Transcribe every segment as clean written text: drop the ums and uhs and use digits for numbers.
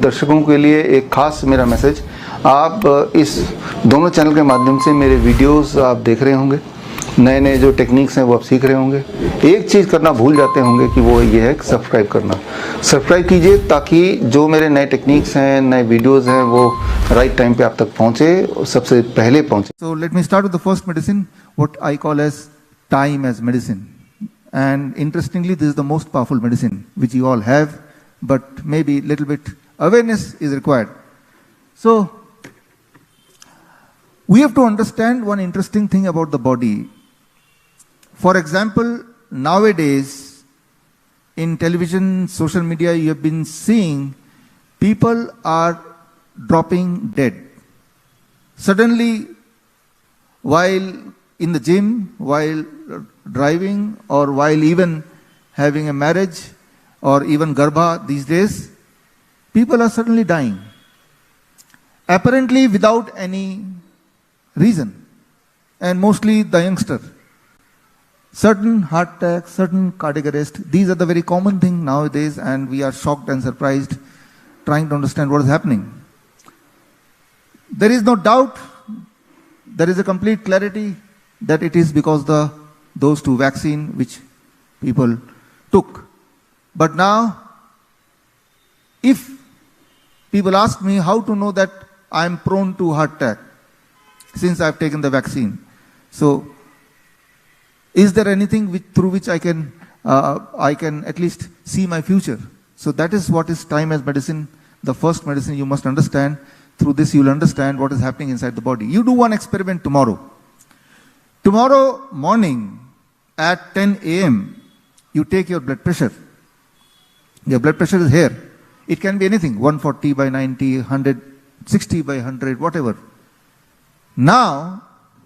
दर्शकों के लिए एक खास मेरा मैसेज, आप इस दोनों चैनल के माध्यम से मेरे वीडियोस आप देख रहे होंगे, नए नए जो टेक्निक्स हैं वो आप सीख रहे होंगे। एक चीज़ करना भूल जाते होंगे कि वो ये है सब्सक्राइब करना। सब्सक्राइब कीजिए ताकि जो मेरे नए टेक्निक्स हैं, नए वीडियोस हैं, वो राइट टाइम पे आप तक पहुँचे, सबसे पहले पहुँचे। So let me start with the first medicine, what I call as time as medicine. And interestingly, this is the most powerful medicine which you all have, but maybe little bit awareness is required. So, we have to understand one interesting thing about the body. For example, nowadays, in television, social media, you have been seeing people are dropping dead. Suddenly, while in the gym, while driving, or while even having a marriage, or even garbha these days, people are suddenly dying. Apparently without any reason, and mostly the youngster. Certain heart attack, certain cardiac arrest, these are the very common thing nowadays, and we are shocked and surprised trying to understand what is happening. There is no doubt, there is a complete clarity that it is because those two vaccine which people took. But now, if people ask me how to know that I am prone to heart attack since I have taken the vaccine, so is there anything through which I can at least see my future? So that is what is time as medicine. The first medicine you must understand. Through this you will understand what is happening inside the body. You do one experiment tomorrow. Tomorrow morning at 10 a.m., you take your blood pressure. Your blood pressure is here. It can be anything, 140 by 90, 160 by 100, whatever. Now,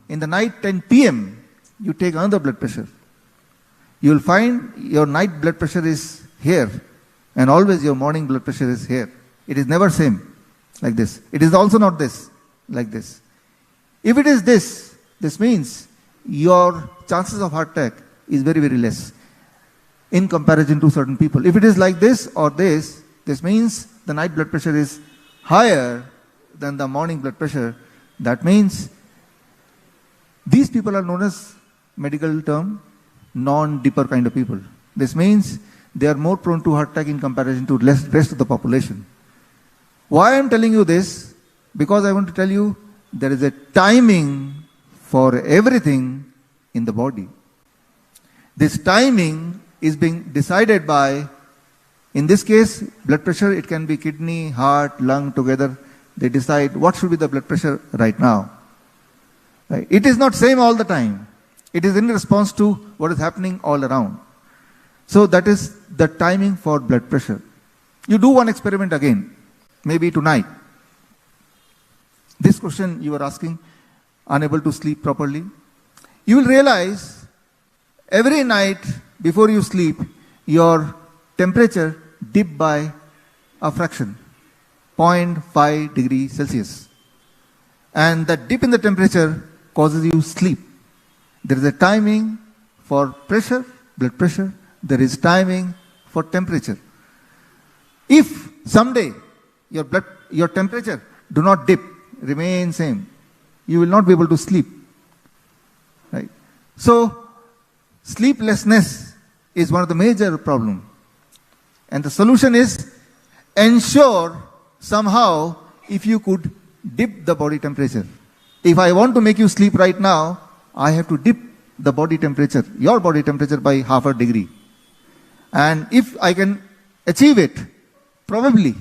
in the night 10 p.m., you take another blood pressure. You will find your night blood pressure is here, and always your morning blood pressure is here. It is never same, like this. It is also not this, like this. If it is this, this means your chances of heart attack is very, very less in comparison to certain people. If it is like this or this means the night blood pressure is higher than the morning blood pressure. That means these people are known as medical term non-dipper kind of people. This means they are more prone to heart attack in comparison to rest of the population. Why I am telling you this? Because I want to tell you there is a timing for everything in the body. This timing is being decided by, in this case, blood pressure. It can be kidney, heart, lung together. They decide what should be the blood pressure right now. Right? It is not same all the time. It is in response to what is happening all around. So that is the timing for blood pressure. You do one experiment again, maybe tonight. This question you are asking, unable to sleep properly. You will realize every night before you sleep, your temperature dip by a fraction, 0.5 degrees Celsius. And that dip in the temperature causes you sleep. There is a timing for pressure, blood pressure. There is timing for temperature. If someday your temperature do not dip, remain same, you will not be able to sleep. Right? So, sleeplessness is one of the major problems. And the solution is ensure somehow if you could dip the body temperature. If I want to make you sleep right now, I have to dip the body temperature, your body temperature by half a degree. And if I can achieve it, probably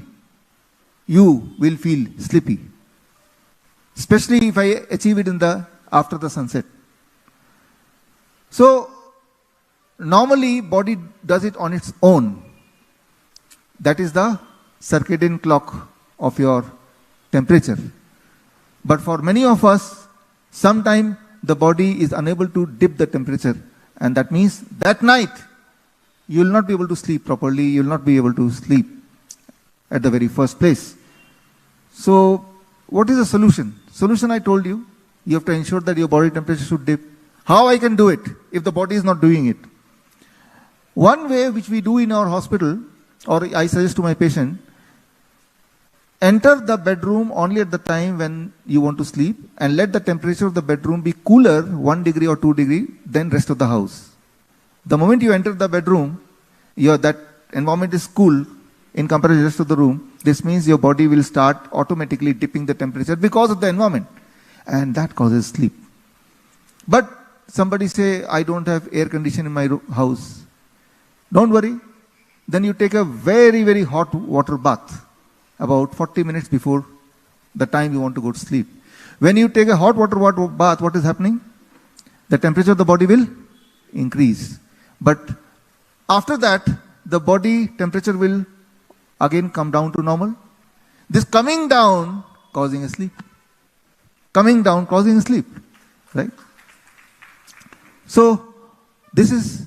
you will feel sleepy. Especially if I achieve it after the sunset. So, normally body does it on its own. That is the circadian clock of your temperature. But for many of us, sometimes the body is unable to dip the temperature. And that means that night, you will not be able to sleep properly. You will not be able to sleep at the very first place. So, what is the solution? Solution I told you, you have to ensure that your body temperature should dip. How I can do it if the body is not doing it? One way which we do in our hospital, or I suggest to my patient, enter the bedroom only at the time when you want to sleep, and let the temperature of the bedroom be cooler 1 degree or 2 degree than rest of the house. The moment you enter the bedroom, that environment is cool in comparison to the rest of the room. This means your body will start automatically dipping the temperature because of the environment, and that causes sleep. But somebody say, I don't have air condition in my house. Don't worry. Then you take a very, very hot water bath about 40 minutes before the time you want to go to sleep. When you take a hot water bath, what is happening? The temperature of the body will increase. But after that, the body temperature will again come down to normal. This coming down causing a sleep. Coming down causing a sleep. Right? So, this is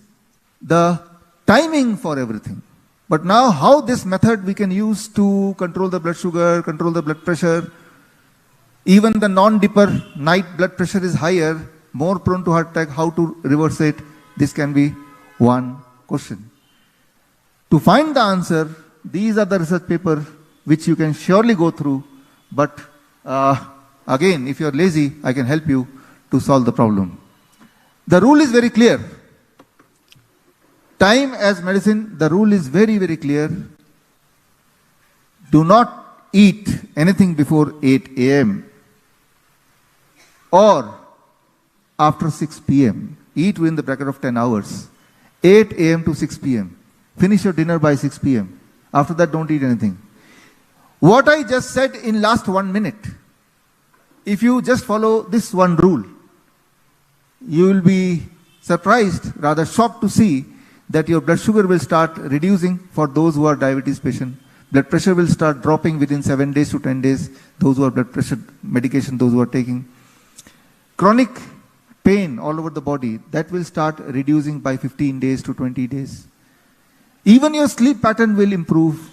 the timing for everything. But now how this method we can use to control the blood sugar, control the blood pressure. Even the non-dipper night blood pressure is higher, more prone to heart attack. How to reverse it? This can be one question. To find the answer, these are the research papers which you can surely go through. But again, if you are lazy, I can help you to solve the problem. The rule is very clear. Time as medicine, the rule is very, very clear. Do not eat anything before 8 a.m. or after 6 p.m. Eat within the bracket of 10 hours. 8 a.m. to 6 p.m. Finish your dinner by 6 p.m. After that, don't eat anything. What I just said in last 1 minute, if you just follow this one rule, you will be surprised, rather shocked to see that your blood sugar will start reducing for those who are diabetes patient. Blood pressure will start dropping within 7 days to 10 days, those who are blood pressure medication, those who are taking. Chronic pain all over the body, that will start reducing by 15 days to 20 days. Even your sleep pattern will improve.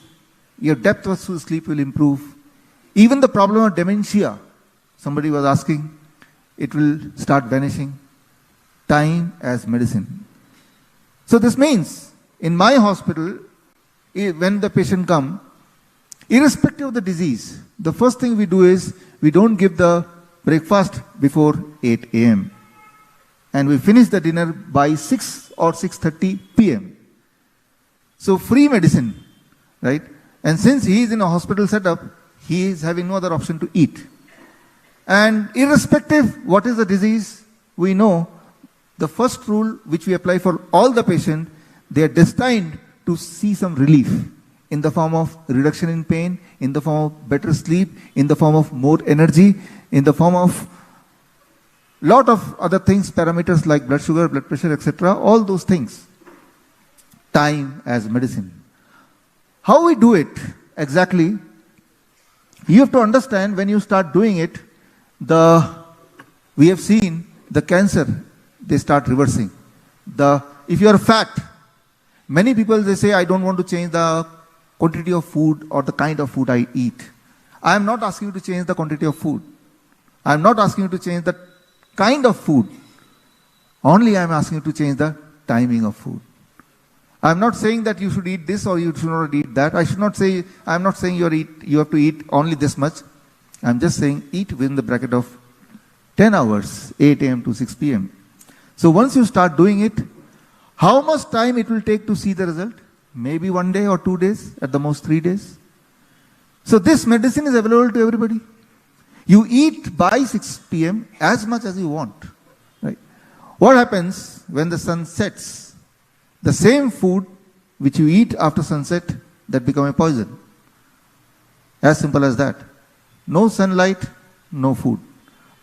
Your depth of sleep will improve. Even the problem of dementia, somebody was asking, it will start vanishing. Time as medicine. So this means, in my hospital, when the patient comes, irrespective of the disease, the first thing we do is, we don't give the breakfast before 8 a.m. And we finish the dinner by 6 or 6:30 p.m. So free medicine, right? And since he is in a hospital setup, he is having no other option to eat. And irrespective what is the disease, we know the first rule which we apply for all the patients, they are destined to see some relief in the form of reduction in pain, in the form of better sleep, in the form of more energy, in the form of lot of other things, parameters like blood sugar, blood pressure, etc. All those things. Time as medicine. How we do it exactly? You have to understand when you start doing it, we have seen the cancer, they start reversing. If you are fat, many people they say, I don't want to change the quantity of food or the kind of food I eat. I am not asking you to change the quantity of food. I am not asking you to change the kind of food. Only I am asking you to change the timing of food. I am not saying that you should eat this or you should not eat that. I am not saying you have to eat only this much. I am just saying eat within the bracket of 10 hours, 8 a.m. to 6 p.m. So once you start doing it, how much time it will take to see the result? Maybe 1 day or 2 days, at the most 3 days. So this medicine is available to everybody. You eat by 6 p.m. as much as you want. Right? What happens when the sun sets? The same food which you eat after sunset, that become a poison. As simple as that. No sunlight, no food.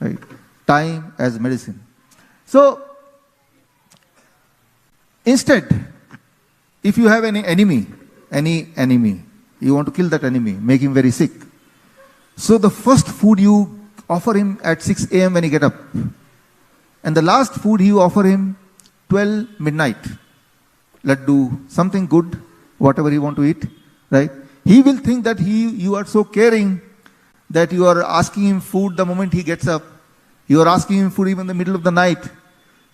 Right? Time as medicine. So, instead, if you have any enemy, you want to kill that enemy, make him very sick. So the first food you offer him at 6 a.m. when he get up. And the last food you offer him 12 midnight. Laddu, something good, whatever he want to eat, right? He will think that you are so caring that you are asking him food the moment he gets up. You are asking him food even in the middle of the night.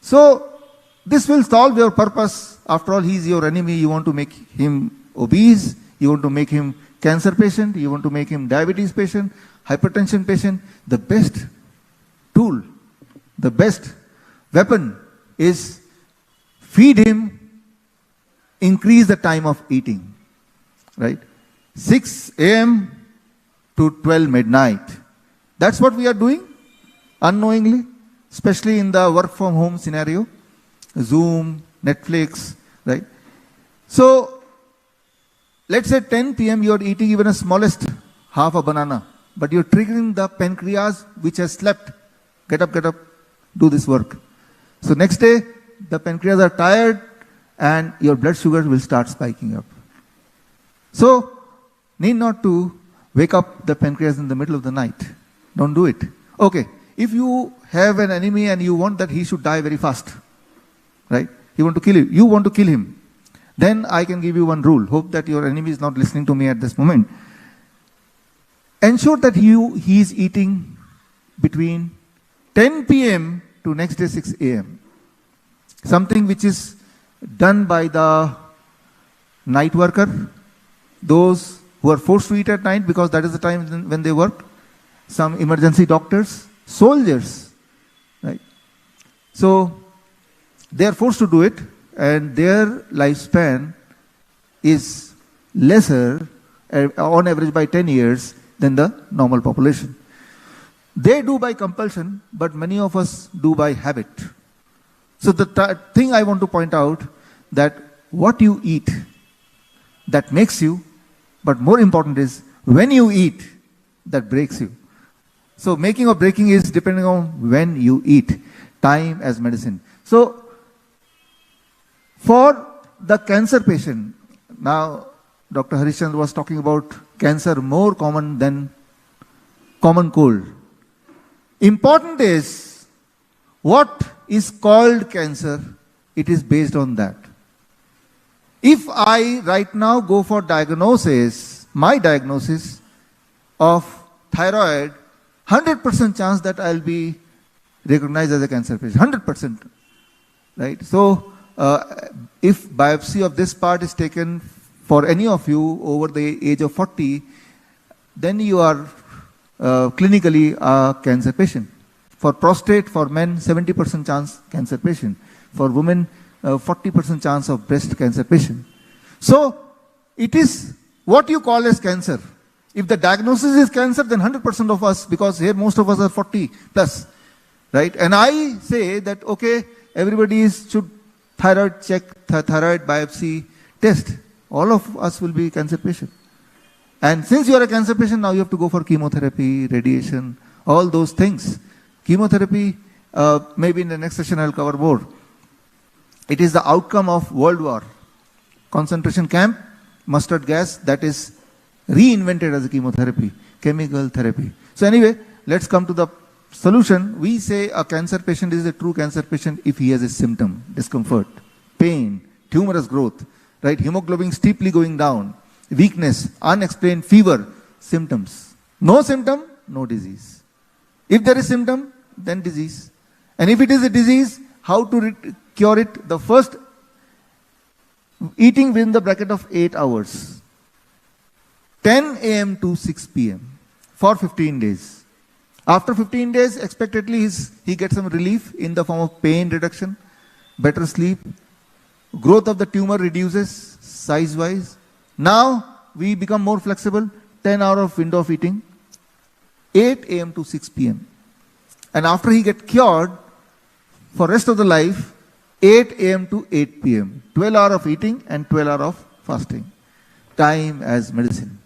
So, this will solve your purpose. After all, he is your enemy. You want to make him obese. You want to make him cancer patient, you want to make him diabetes patient, hypertension patient, the best tool, the best weapon is feed him, increase the time of eating, right? 6 a.m. to 12 midnight. That's what we are doing unknowingly, especially in the work from home scenario, Zoom, Netflix, right? So, let's say 10 p.m. you are eating even a smallest half a banana, but you're triggering the pancreas which has slept. Get up, do this work. So next day, the pancreas are tired and your blood sugar will start spiking up. So, need not to wake up the pancreas in the middle of the night. Don't do it. Okay, if you have an enemy and you want that he should die very fast, right? You want to kill him. You want to kill him. Then I can give you one rule. Hope that your enemy is not listening to me at this moment. Ensure that he is eating between 10 p.m. to next day 6 a.m. Something which is done by the night worker, those who are forced to eat at night because that is the time when they work, some emergency doctors, soldiers, right? So they are forced to do it, and their lifespan is lesser on average by 10 years than the normal population. They do by compulsion, but many of us do by habit. So the thing I want to point out, that what you eat, that makes you, but more important is when you eat, that breaks you. So making or breaking is depending on when you eat. Time as medicine. So for the cancer patient, now Dr. Harishchandra was talking about cancer more common than common cold. Important is what is called cancer, it is based on that. If I right now go for diagnosis, my diagnosis of thyroid, 100% chance that I'll be recognized as a cancer patient, 100%, right? So if biopsy of this part is taken for any of you over the age of 40, then you are clinically a cancer patient. For prostate, for men, 70% chance cancer patient. For women, 40% chance of breast cancer patient. So it is what you call as cancer. If the diagnosis is cancer, then 100% of us, because here most of us are 40 plus, right? And I say that, okay, everybody should thyroid check, thyroid biopsy test. All of us will be cancer patient. And since you are a cancer patient, now you have to go for chemotherapy, radiation, all those things. Chemotherapy, maybe in the next session I'll cover more. It is the outcome of World War. Concentration camp, mustard gas, that is reinvented as a chemotherapy, chemical therapy. So anyway, let's come to the solution. We say a cancer patient is a true cancer patient if he has a symptom, discomfort, pain, tumorous growth, right? Hemoglobin steeply going down, weakness, unexplained fever, symptoms. No symptom, no disease. If there is symptom, then disease. And if it is a disease, how to cure it? The first, eating within the bracket of 8 hours. 10 a.m. to 6 p.m. for 15 days. After 15 days, expectedly he gets some relief in the form of pain reduction, better sleep, growth of the tumor reduces size-wise. Now we become more flexible, 10 hour of window of eating, 8 a.m. to 6 p.m. And after he gets cured, for rest of the life, 8 a.m. to 8 p.m. 12 hour of eating and 12 hour of fasting. Time as medicine.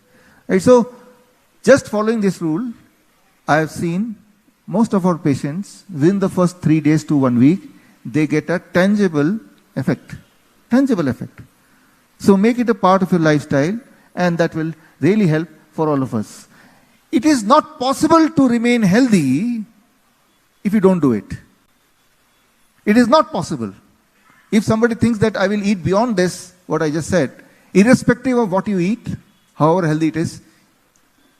Right, so just following this rule, I have seen most of our patients within the first 3 days to 1 week, they get a tangible effect. Tangible effect. So make it a part of your lifestyle, and that will really help for all of us. It is not possible to remain healthy if you don't do it. It is not possible. If somebody thinks that I will eat beyond this, what I just said, irrespective of what you eat, however healthy it is,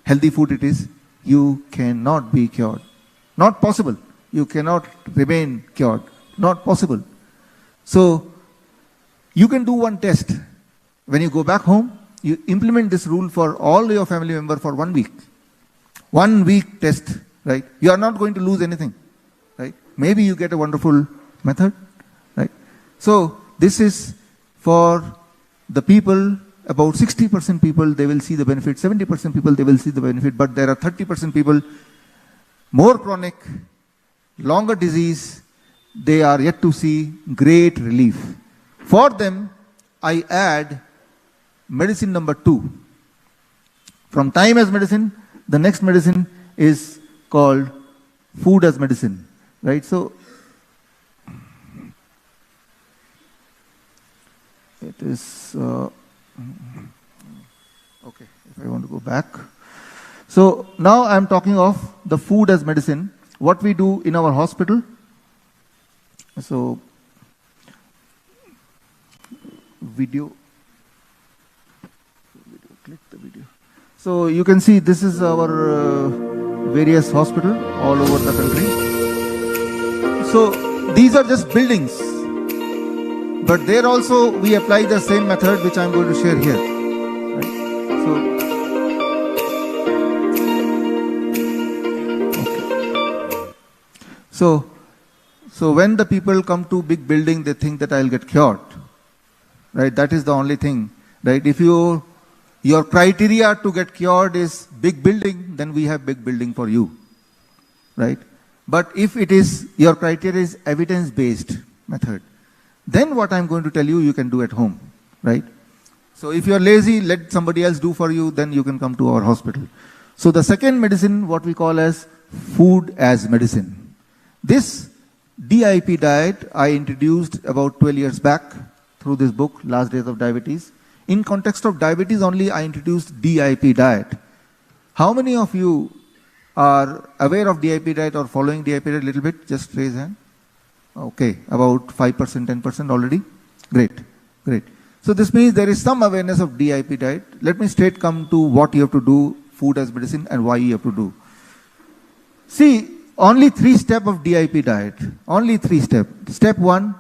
healthy food it is, you cannot be cured. Not possible. You cannot remain cured. Not possible. So, you can do one test. When you go back home, you implement this rule for all your family members for 1 week. 1 week test, right? You are not going to lose anything, right? Maybe you get a wonderful method, right? So this is for the people, about 60% people, they will see the benefit, 70% people, they will see the benefit, but there are 30% people, more chronic, longer disease, they are yet to see great relief. For them, I add medicine number 2. From time as medicine, the next medicine is called food as medicine, right? So, it is, okay, if I want to go back. So, now I am talking of the food as medicine, what we do in our hospital. So, click the video. So you can see this is our various hospital all over the country. So these are just buildings, but there also we apply the same method which I am going to share here. Right? So when the people come to big building, they think that I'll get cured. Right? That is the only thing. Right? If your criteria to get cured is big building, then we have big building for you. Right? But if it is, your criteria is evidence-based method, then what I'm going to tell you, you can do at home. Right? So if you're lazy, let somebody else do for you, then you can come to our hospital. So the second medicine, what we call as food as medicine. This DIP diet I introduced about 12 years back through this book, Last Days of Diabetes. In context of diabetes only, I introduced DIP diet. How many of you are aware of DIP diet or following DIP diet a little bit? Just raise hand. Okay, about 5%, 10% already. Great, great. So this means there is some awareness of DIP diet. Let me straight come to what you have to do, food as medicine, and why you have to do. See, only 3 steps of DIP diet. Only 3 steps. Step 1,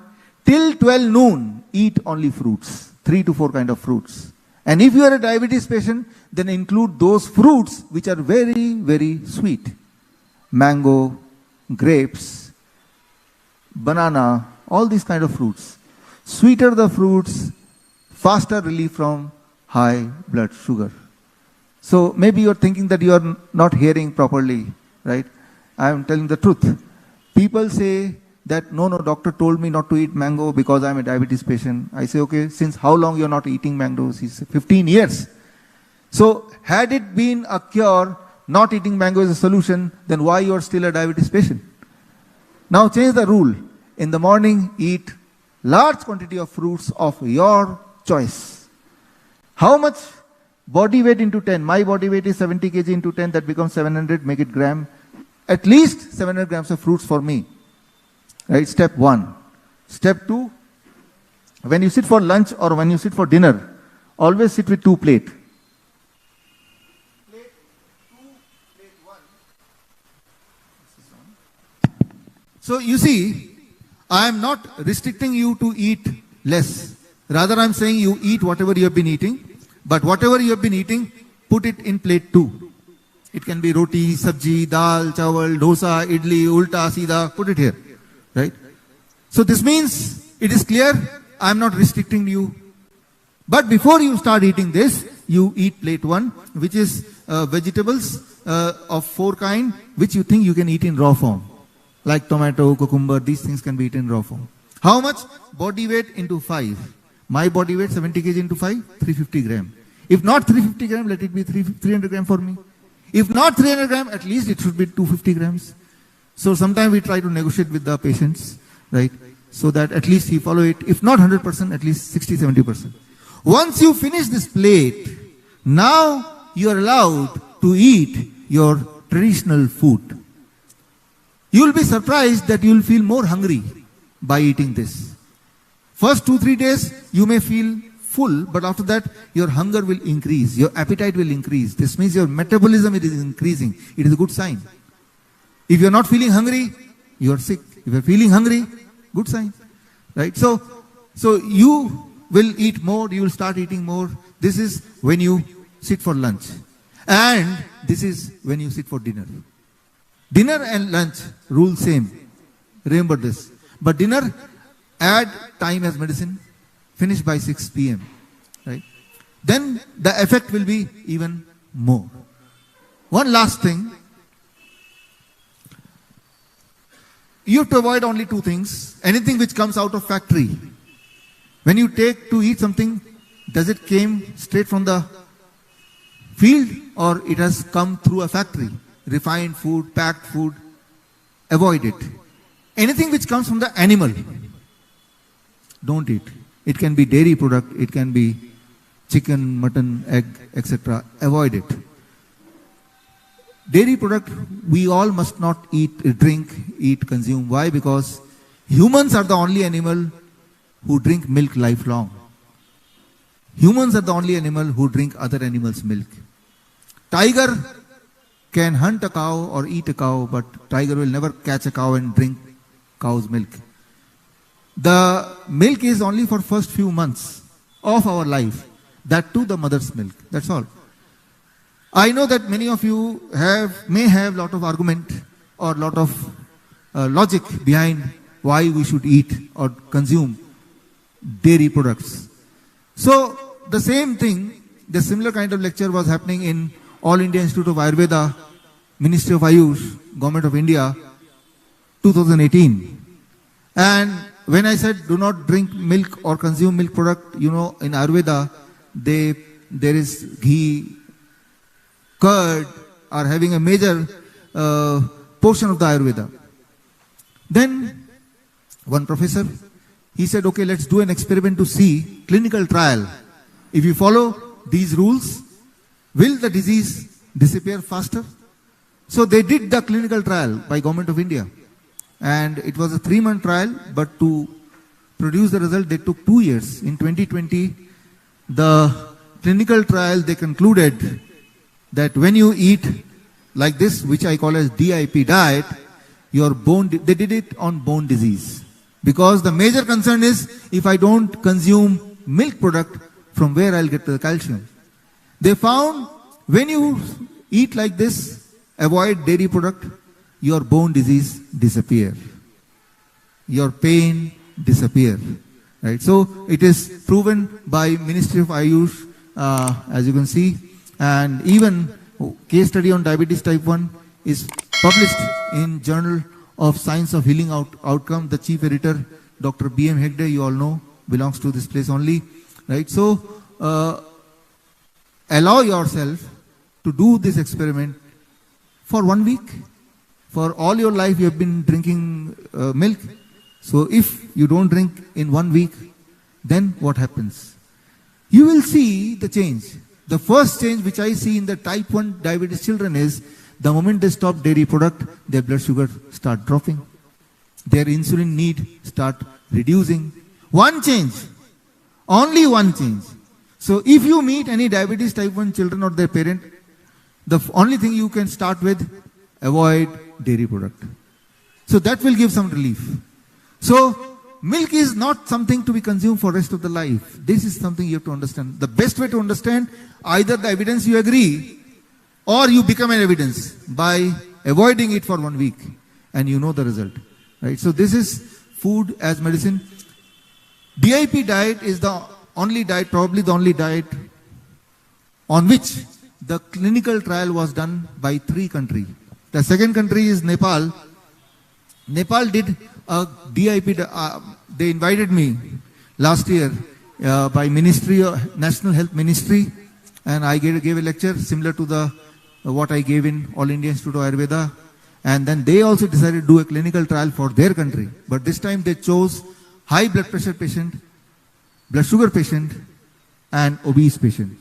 till 12 noon, eat only fruits. 3 to 4 kind of fruits. And if you are a diabetes patient, then include those fruits which are very, very sweet. Mango, grapes, banana, all these kind of fruits. Sweeter the fruits, faster relief from high blood sugar. So maybe you are thinking that you are not hearing properly, right? I am telling the truth. People say that, no, doctor told me not to eat mango because I am a diabetes patient. I say, okay, since how long you are not eating mangoes? He said, 15 years. So, had it been a cure, not eating mango is a solution, then why you are still a diabetes patient? Now change the rule. In the morning, eat large quantity of fruits of your choice. How much? Body weight into 10. My body weight is 70 kg into 10, that becomes 700, make it gram. At least 700 grams of fruits for me. Right, step 1. Step 2, when you sit for lunch or when you sit for dinner, always sit with 2 plates. Plate 2, plate 1. So you see, I am not restricting you to eat less. Rather, I am saying you eat whatever you have been eating, but whatever you have been eating, put it in plate 2. It can be roti, sabji, dal, chawal, dosa, idli, ulta, sida, put it here. Right? So this means it is clear, I am not restricting you. But before you start eating this, you eat plate 1, which is vegetables of 4 kinds, which you think you can eat in raw form. Like tomato, cucumber, these things can be eaten in raw form. How much? Body weight into 5. My body weight 70 kg into 5, 350 gram. If not 350 gram, let it be 300 gram for me. If not 300 gram, at least it should be 250 grams. So sometimes we try to negotiate with the patients, right? So that at least he follow it. If not 100%, at least 60-70%. Once you finish this plate, now you are allowed to eat your traditional food. You will be surprised that you will feel more hungry by eating this. First 2-3 days, you may feel full, but after that, your hunger will increase. Your appetite will increase. This means your metabolism is increasing. It is a good sign. If you are not feeling hungry, you are sick. If you are feeling hungry, good sign. Right? So you will eat more, you will start eating more. This is when you sit for lunch. And this is when you sit for dinner. Dinner and lunch, rule same. Remember this. But dinner, add time as medicine, finish by 6 p.m. Right? Then the effect will be even more. One last thing. You have to avoid only 2 things. Anything which comes out of factory. When you take to eat something, does it came straight from the field or it has come through a factory? Refined food, packed food, avoid it. Anything which comes from the animal, don't eat. It can be dairy product, it can be chicken, mutton, egg, etc. Avoid it. Dairy product, we all must not eat, drink, eat, consume. Why? Because humans are the only animal who drink milk lifelong. Humans are the only animal who drink other animals' milk. Tiger can hunt a cow or eat a cow, but tiger will never catch a cow and drink cow's milk. The milk is only for first few months of our life. That too the mother's milk. That's all. I know that many of you may have lot of argument or lot of logic behind why we should eat or consume dairy products. So the same thing, the similar kind of lecture was happening in All India Institute of Ayurveda, Ministry of Ayush, Government of India, 2018. And when I said do not drink milk or consume milk product, you know, in Ayurveda, there is ghee, curd are having a major portion of the Ayurveda. Then one professor, he said, okay, let's do an experiment to see clinical trial. If you follow these rules, will the disease disappear faster? So they did the clinical trial by Government of India. And it was a 3-month trial, but to produce the result, they took 2 years. In 2020, the clinical trial, they concluded that when you eat like this, which I call as DIP diet, your bone, they did it on bone disease. Because the major concern is, if I don't consume milk product, from where I'll get the calcium. They found when you eat like this, avoid dairy product, your bone disease disappear. Your pain disappear. Right? So it is proven by Ministry of Ayush, as you can see, and even case study on diabetes type 1 is published in Journal of Science of Healing Outcome. The chief editor, Dr. B.M. Hegde, you all know, belongs to this place only. Right? So allow yourself to do this experiment for 1 week. For all your life you have been drinking milk. So if you don't drink in 1 week, then what happens? You will see the change. The first change which I see in the type 1 diabetes children is, the moment they stop dairy product, their blood sugar start dropping. Their insulin need start reducing. One change. Only one change. So if you meet any diabetes type 1 children or their parent, the only thing you can start with, avoid dairy product. So that will give some relief. So milk is not something to be consumed for rest of the life. This is something you have to understand. The best way to understand, either the evidence you agree or you become an evidence by avoiding it for 1 week and you know the result. Right? So this is food as medicine. DIP diet is the only diet, probably the only diet on which the clinical trial was done by 3 countries. The second country is Nepal. Nepal did a DIP, they invited me last year by National Health Ministry, and I gave a lecture similar to what I gave in All India Institute of Ayurveda. And then they also decided to do a clinical trial for their country. But this time they chose high blood pressure patient, blood sugar patient, and obese patient.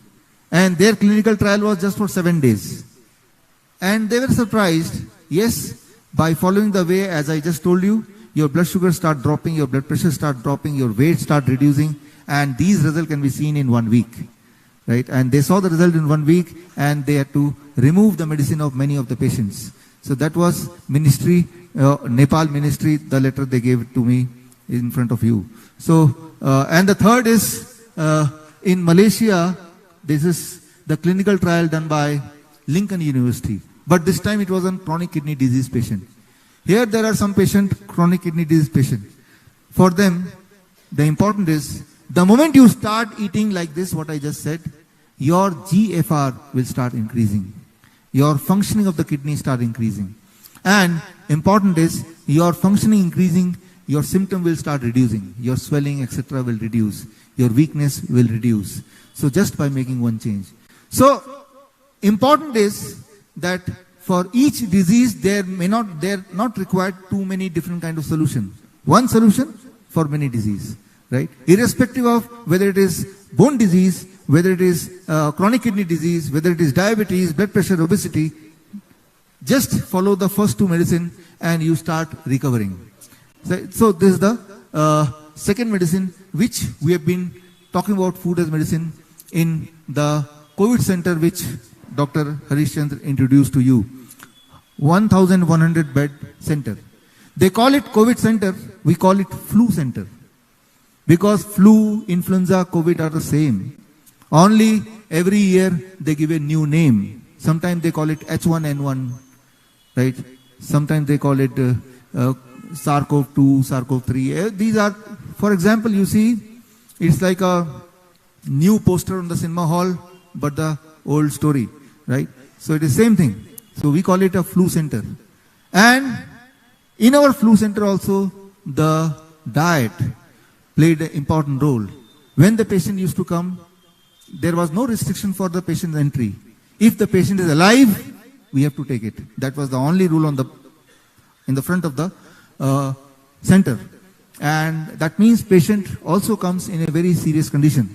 And their clinical trial was just for 7 days. And they were surprised. Yes, by following the way, as I just told you, your blood sugar start dropping, your blood pressure start dropping, your weight start reducing, and these results can be seen in 1 week. Right? And they saw the result in 1 week, and they had to remove the medicine of many of the patients. So that was ministry, Nepal ministry, the letter they gave to me in front of you. So, and the third is, in Malaysia, this is the clinical trial done by Lincoln University. But this time it was on chronic kidney disease patient. Here there are some chronic kidney disease patient. For them, the important is, the moment you start eating like this, what I just said, your GFR will start increasing. Your functioning of the kidney start increasing. And important is, your functioning increasing, your symptom will start reducing. Your swelling, etc. will reduce. Your weakness will reduce. So just by making one change. So important is that for each disease, they're not required too many different kind of solutions. One solution for many disease, right? Irrespective of whether it is bone disease, whether it is chronic kidney disease, whether it is diabetes, blood pressure, obesity, just follow the first two medicine and you start recovering. So this is the second medicine which we have been talking about, food as medicine, in the COVID center which Dr. Harish Chandra introduced to you. 1,100 bed center. They call it COVID center, we call it flu center. Because flu, influenza, COVID are the same. Only every year they give a new name. Sometimes they call it H1N1, right? Sometimes they call it SARS-CoV-2, SARS-CoV-3. These are, for example, you see, it's like a new poster on the cinema hall, but the old story, right? So it is same thing. So we call it a flu center. And in our flu center also, the diet played an important role. When the patient used to come, there was no restriction for the patient's entry. If the patient is alive, we have to take it. That was the only rule in the front of the center. And that means patient also comes in a very serious condition.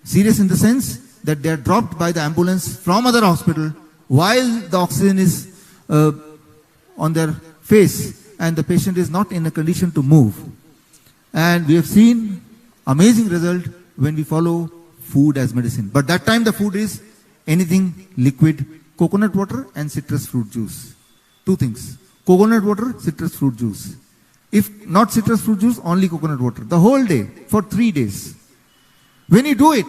Serious in the sense that they are dropped by the ambulance from other hospital while the oxygen is on their face and the patient is not in a condition to move. And we have seen amazing result when we follow food as medicine. But that time the food is anything liquid, coconut water and citrus fruit juice. Two things. Coconut water, citrus fruit juice. If not citrus fruit juice, only coconut water. The whole day, for 3 days. When you do it,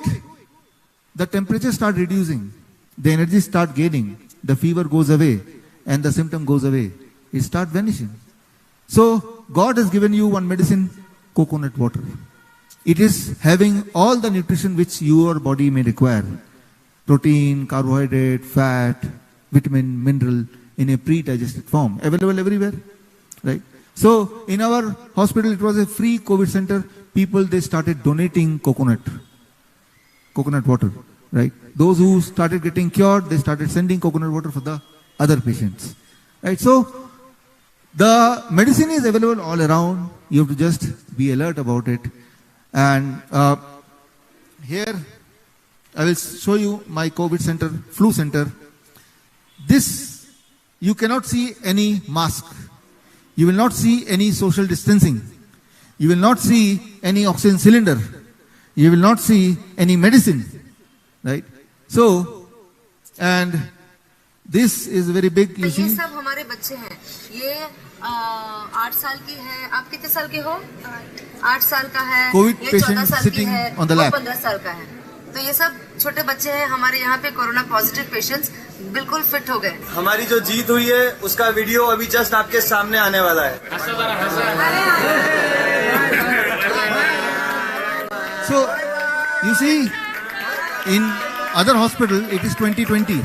the temperature start reducing. The energy start gaining. The fever goes away. And the symptom goes away. It start vanishing. So, God has given you one medicine, coconut water. It is having all the nutrition which your body may require. Protein, carbohydrate, fat, vitamin, mineral in a pre-digested form. Available everywhere. Right? So, in our hospital, it was a free COVID center. People, they started donating coconut water. Right? Those who started getting cured, they started sending coconut water for the other patients. Right? So, the medicine is available all around. You have to just be alert about it. And here, I will show you my COVID center, flu center. This, you cannot see any mask. You will not see any social distancing. You will not see any oxygen cylinder. You will not see any medicine. Right? So, and this is very big, you see. ये सब हमारे बच्चे हैं. ये 8 साल की है. आप कितने साल के हो? 8 साल का है. COVID ये patient 14 साल sitting की है. on the lap. 15 साल का है. तो ये सब छोटे बच्चे हैं. हमारे यहाँ पे कोरोना पॉजिटिव पेशेंट्स बिल्कुल फिट हो गए. हमारी जो जीत हुई है उसका वीडियो अभी जस्ट आपके सामने आने वाला है. So, you see, in other hospital, it is 2020.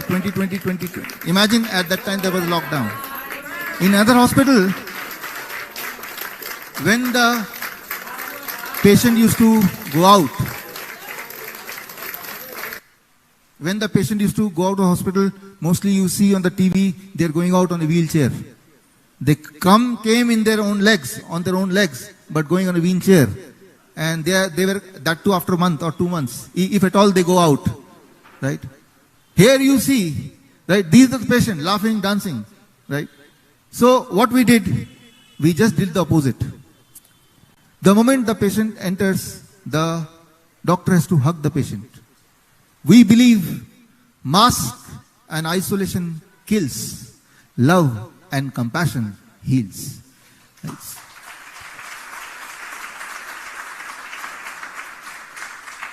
Imagine at that time there was lockdown. In other hospital, when the patient used to go out, of hospital, mostly you see on the TV, they are going out on a wheelchair. They came in their own legs, but going on a wheelchair. And they were, that too after a month or 2 months, if at all they go out, right? Here you see, right, these are the patient, laughing, dancing, right? So what we did, we just did the opposite. The moment the patient enters, the doctor has to hug the patient. We believe mask and isolation kills, love and compassion heals. Right?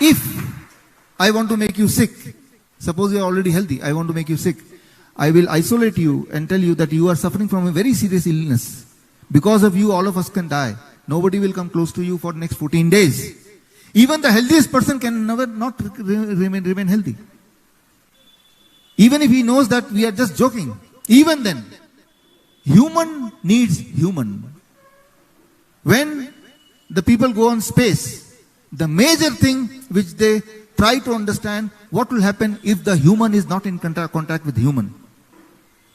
If I want to make you sick, Suppose you are already healthy. I want to make you sick. I will isolate you and tell you that you are suffering from a very serious illness. Because of you, all of us can die. Nobody will come close to you for the next 14 days. Even the healthiest person can never not remain healthy. Even if he knows that we are just joking. Even then, human needs human. When the people go on space, the major thing which they try to understand, what will happen if the human is not in contact with human.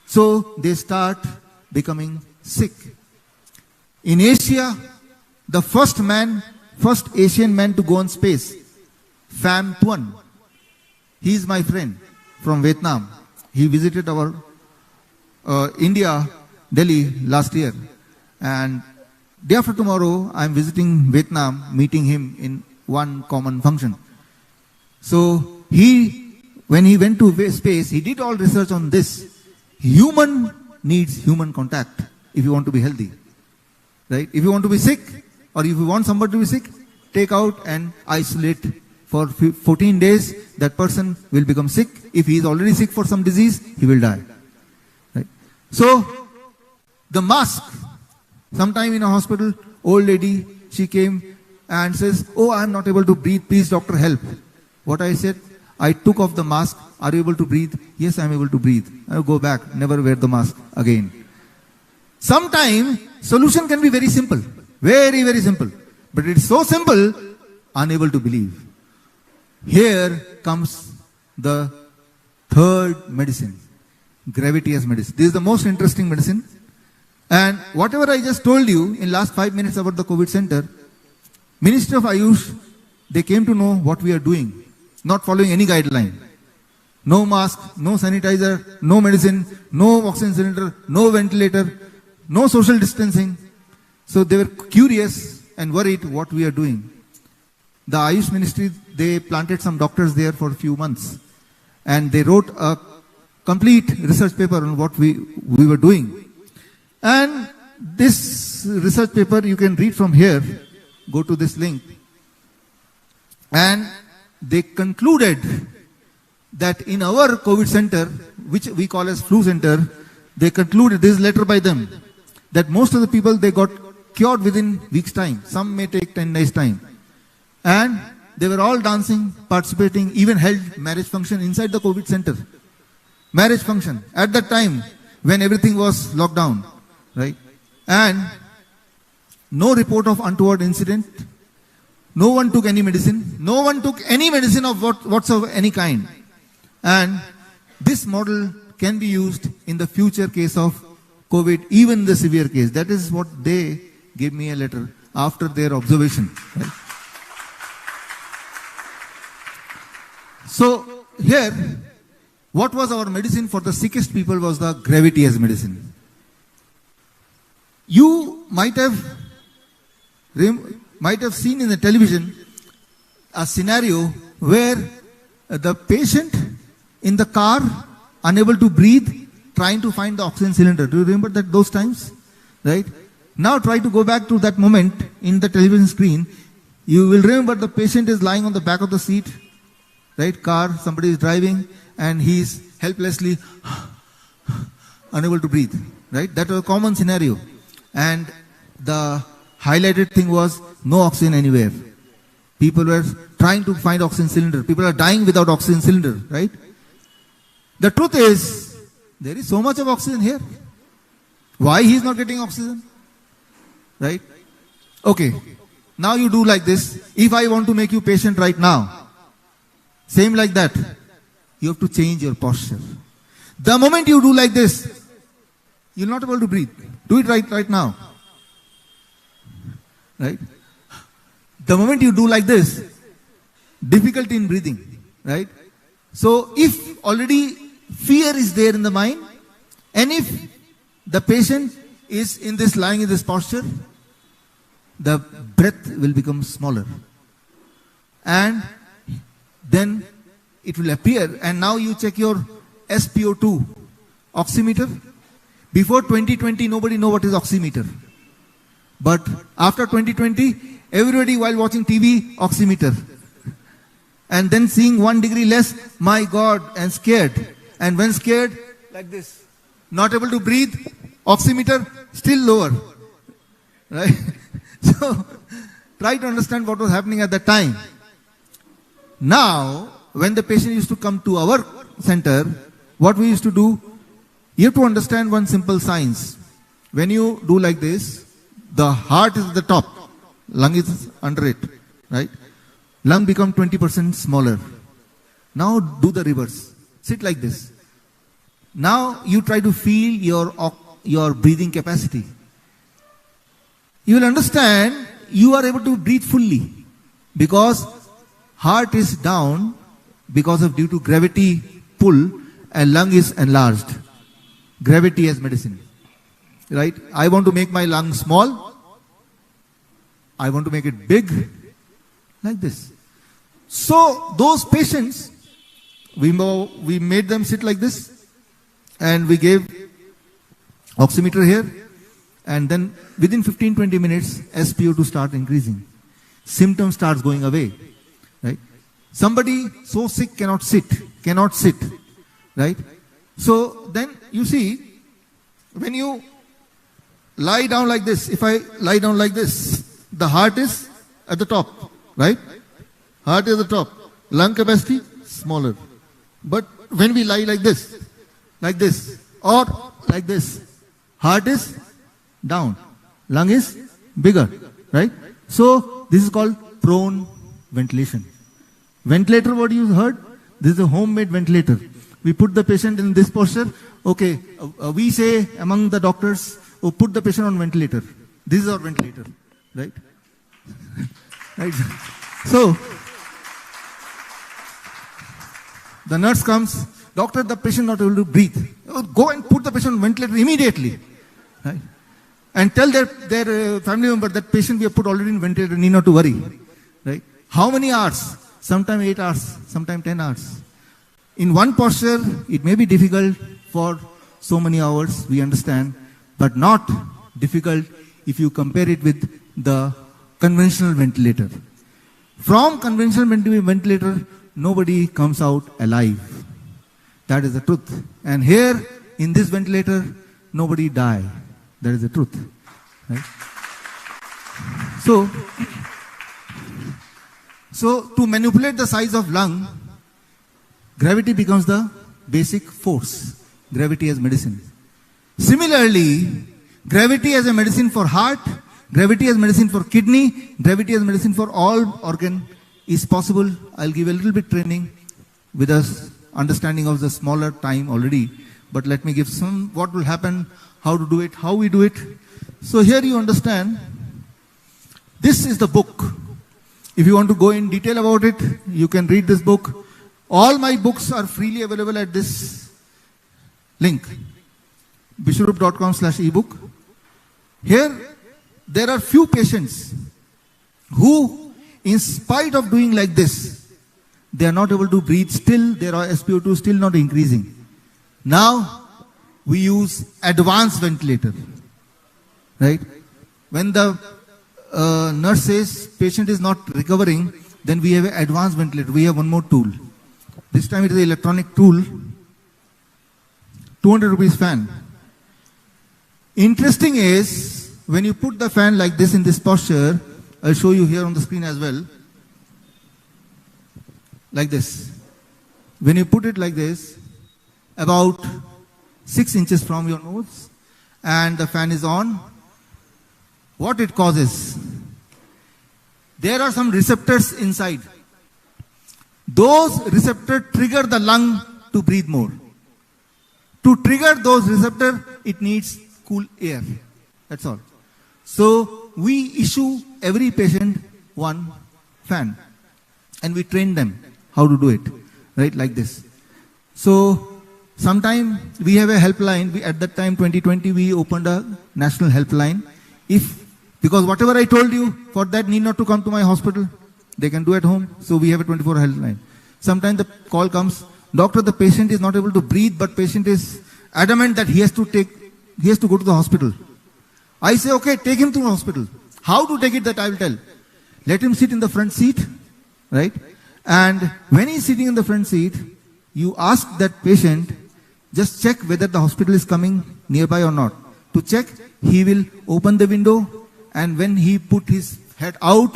So they start becoming sick. In Asia, the first Asian man to go on space, Pham Tuan. He is my friend from Vietnam. He visited our India, Delhi last year. And day after tomorrow, I am visiting Vietnam, meeting him in one common function. So when he went to space, he did all research on this. Human needs human contact if you want to be healthy. Right? If you want to be sick, or if you want somebody to be sick, take out and isolate for 14 days. That person will become sick. If he is already sick for some disease, he will die. Right? So, the mask. Sometime in a hospital, old lady, she came and says, "Oh, I am not able to breathe. Please, doctor, help." What I said, I took off the mask. "Are you able to breathe?" "Yes, I am able to breathe." I will go back, never wear the mask again. Sometimes, solution can be very simple. Very, very simple. But it's so simple, unable to believe. Here comes the third medicine. Gravity as medicine. This is the most interesting medicine. And whatever I just told you in last 5 minutes about the COVID center, Ministry of Ayush, they came to know what we are doing. Not following any guideline. No mask, no sanitizer, no medicine, no oxygen cylinder, no ventilator, no social distancing. So they were curious and worried what we are doing. The Ayush Ministry, they planted some doctors there for a few months. And they wrote a complete research paper on what we were doing. And this research paper you can read from here. Go to this link. And they concluded that in our COVID center, which we call as flu center, they concluded, this letter by them, that most of the people, they got cured within weeks' time. Some may take 10 days' time. And they were all dancing, participating, even held marriage function inside the COVID center. Marriage function at that time when everything was locked down. Right? And no report of untoward incident. No one took any medicine. No one took any medicine of whatsoever, any kind. And this model can be used in the future case of COVID, even the severe case. That is what they gave me a letter after their observation. Right? So here, what was our medicine for the sickest people was the gravity as medicine. You might have seen in the television a scenario where the patient in the car, unable to breathe, trying to find the oxygen cylinder. Do you remember those times? Right? Now try to go back to that moment in the television screen. You will remember the patient is lying on the back of the seat. Right? Car, somebody is driving and he is helplessly unable to breathe. Right? That was a common scenario. And the highlighted thing was no oxygen anywhere. People were trying to find oxygen cylinder. People are dying without oxygen cylinder, right? The truth is, there is so much of oxygen here. Why he is not getting oxygen? Right? Okay. Now you do like this. If I want to make you patient right now, same like that, you have to change your posture. The moment you do like this, you're not able to breathe. Do it right now. Right? The moment you do like this, difficulty in breathing. Right? So if already fear is there in the mind, and if the patient is lying in this posture, the breath will become smaller. And then it will appear, and now you check your SpO2 oximeter. Before 2020, nobody know what is oximeter. But after 2020, everybody while watching TV, oximeter. And then seeing 1 degree less, my God, and scared. And when scared, like this. Not able to breathe, oximeter still lower. Right? So, try to understand what was happening at that time. Now, when the patient used to come to our center, what we used to do, you have to understand one simple science. When you do like this, the heart is at the top, lung is under it, right? Lung become 20% smaller. Now do the reverse. Sit like this. Now you try to feel your breathing capacity. You will understand you are able to breathe fully because heart is down because of due to gravity pull and lung is enlarged. Gravity as medicine. Right? I want to make my lung small. I want to make it big. Like this. So those patients, we made them sit like this and we gave oximeter here and then within 15-20 minutes SpO2 start increasing. Symptoms starts going away. Right? Somebody so sick cannot sit. Right? So then you see when you lie down like this, if I lie down like this, the heart is at the top, right? Heart is at the top. Lung capacity, smaller. But when we lie like this, or like this, heart is down. Lung is bigger, right? So, this is called prone ventilation. Ventilator, what you heard? This is a homemade ventilator. We put the patient in this posture. Okay, we say among the doctors, oh, put the patient on ventilator. This is our ventilator, right? Right. So, the nurse comes, doctor, the patient not able to breathe. Oh, go and put the patient on ventilator immediately, right? And tell their family member that patient we have put already in ventilator, need not to worry, right? How many hours? Sometimes 8 hours, sometimes 10 hours. In one posture, it may be difficult for so many hours, we understand, but not difficult if you compare it with the conventional ventilator. From conventional ventilator, nobody comes out alive. That is the truth. And here, in this ventilator, nobody die. That is the truth. Right? So, to manipulate the size of lung, gravity becomes the basic force. Gravity as medicine. Similarly, gravity as a medicine for heart, gravity as medicine for kidney, gravity as medicine for all organ is possible. I'll give a little bit training with us understanding of the smaller time already. But let me give some what will happen, how to do it, how we do it. So here you understand, this is the book. If you want to go in detail about it, you can read this book. All my books are freely available at this link, biswaroop.com/ebook. Here, there are few patients who, in spite of doing like this, they are not able to breathe still, their SpO2 still not increasing. Now, we use advanced ventilator. Right? When the nurse says patient is not recovering, then we have an advanced ventilator. We have one more tool. This time it is an electronic tool. 200 rupees fan. Interesting is, when you put the fan like this in this posture, I'll show you here on the screen as well. Like this. When you put it like this, about 6 inches from your nose, and the fan is on, what it causes? There are some receptors inside. Those receptors trigger the lung to breathe more. To trigger those receptors, it needs cool air. That's all. So, we issue every patient one fan. And we train them how to do it. Right, like this. So, sometime we have a helpline. At that time, 2020, we opened a national helpline. Because whatever I told you, for that need not to come to my hospital. They can do at home. So we have a 24-hour helpline. Sometimes the call comes, doctor, the patient is not able to breathe, but patient is adamant that he has to go to the hospital. I say, okay, take him to the hospital. How to take it, that I will tell. Let him sit in the front seat, right? And when he's sitting in the front seat, you ask that patient, just check whether the hospital is coming nearby or not. To check, he will open the window, and when he put his head out,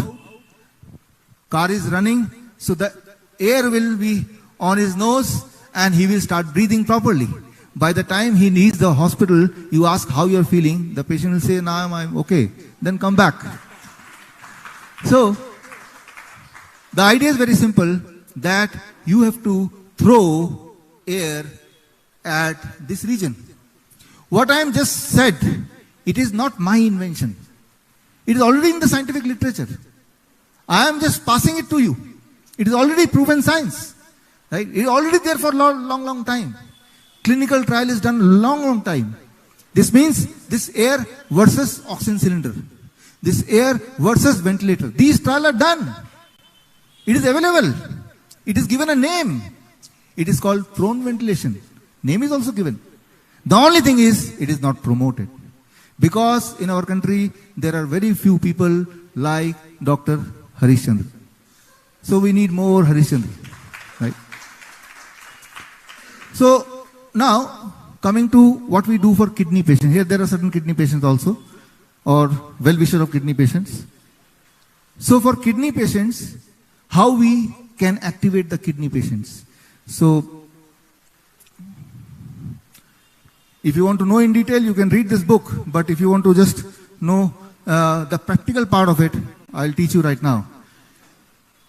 car is running, so the air will be on his nose and he will start breathing properly. By the time he needs the hospital, you ask how you're feeling, the patient will say, "Nah, I'm okay." Then come back. So, the idea is very simple, that you have to throw air at this region. What I am just said, it is not my invention. It is already in the scientific literature. I am just passing it to you. It is already proven science. Right? It is already there for long time. Clinical trial is done long time. This means this air versus oxygen cylinder. This air versus ventilator. These trials are done. It is available. It is given a name. It is called prone ventilation. Name is also given. The only thing is, it is not promoted. Because in our country, there are very few people like Dr. Harishchandra. So we need more Harishchandra. Right? So now, coming to what we do for kidney patients. Here there are certain kidney patients also, or well-wisher of kidney patients. So for kidney patients, how we can activate the kidney patients. So, if you want to know in detail, you can read this book. But if you want to just know the practical part of it, I'll teach you right now.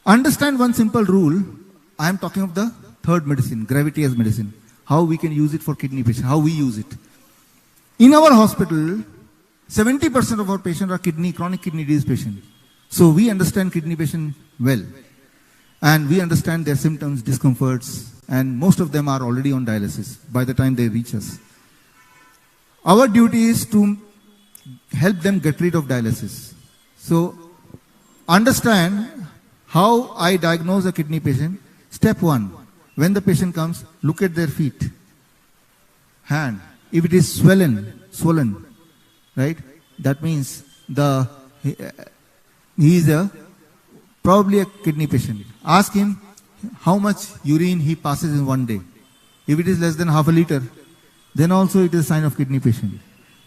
Understand one simple rule. I am talking of the third medicine, gravity as medicine. How we can use it for kidney patients, how we use it. In our hospital, 70% of our patients are chronic kidney disease patients. So we understand kidney patients well. And we understand their symptoms, discomforts, and most of them are already on dialysis by the time they reach us. Our duty is to help them get rid of dialysis. So, understand how I diagnose a kidney patient. Step 1, when the patient comes, look at their feet, hand. If it is swollen, right, that means he is probably a kidney patient. Ask him how much urine he passes in one day. If it is less than half a liter, then also it is a sign of kidney patient,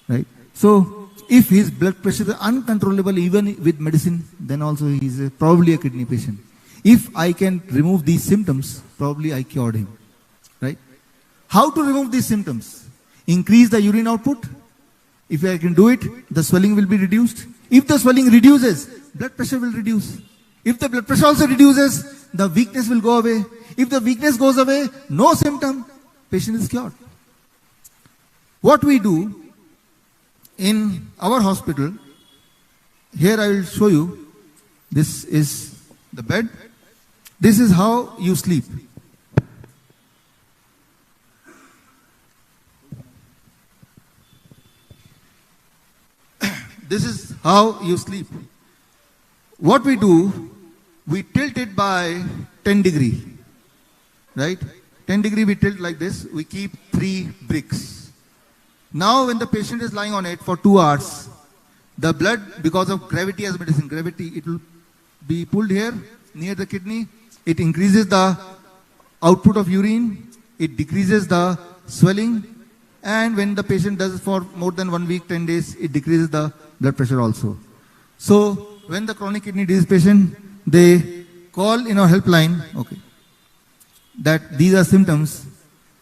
right? So, if his blood pressure is uncontrollable even with medicine, then also he is probably a kidney patient. If I can remove these symptoms, probably I cured him, right? How to remove these symptoms? Increase the urine output. If I can do it, the swelling will be reduced. If the swelling reduces, blood pressure will reduce. If the blood pressure also reduces, the weakness will go away. If the weakness goes away, no symptom, patient is cured. What we do in our hospital, here I will show you, this is the bed. This is how you sleep. This is how you sleep. What we do, we tilt it by 10 degree, right? 10 degree we tilt like this, we keep 3 bricks. Now when the patient is lying on it for 2 hours, the blood, because of gravity as medicine, it will be pulled here near the kidney. It increases the output of urine. It decreases the swelling. And when the patient does it for more than 1 week, 10 days, it decreases the blood pressure also. So when the chronic kidney disease patient, they call in our helpline, okay, that these are symptoms,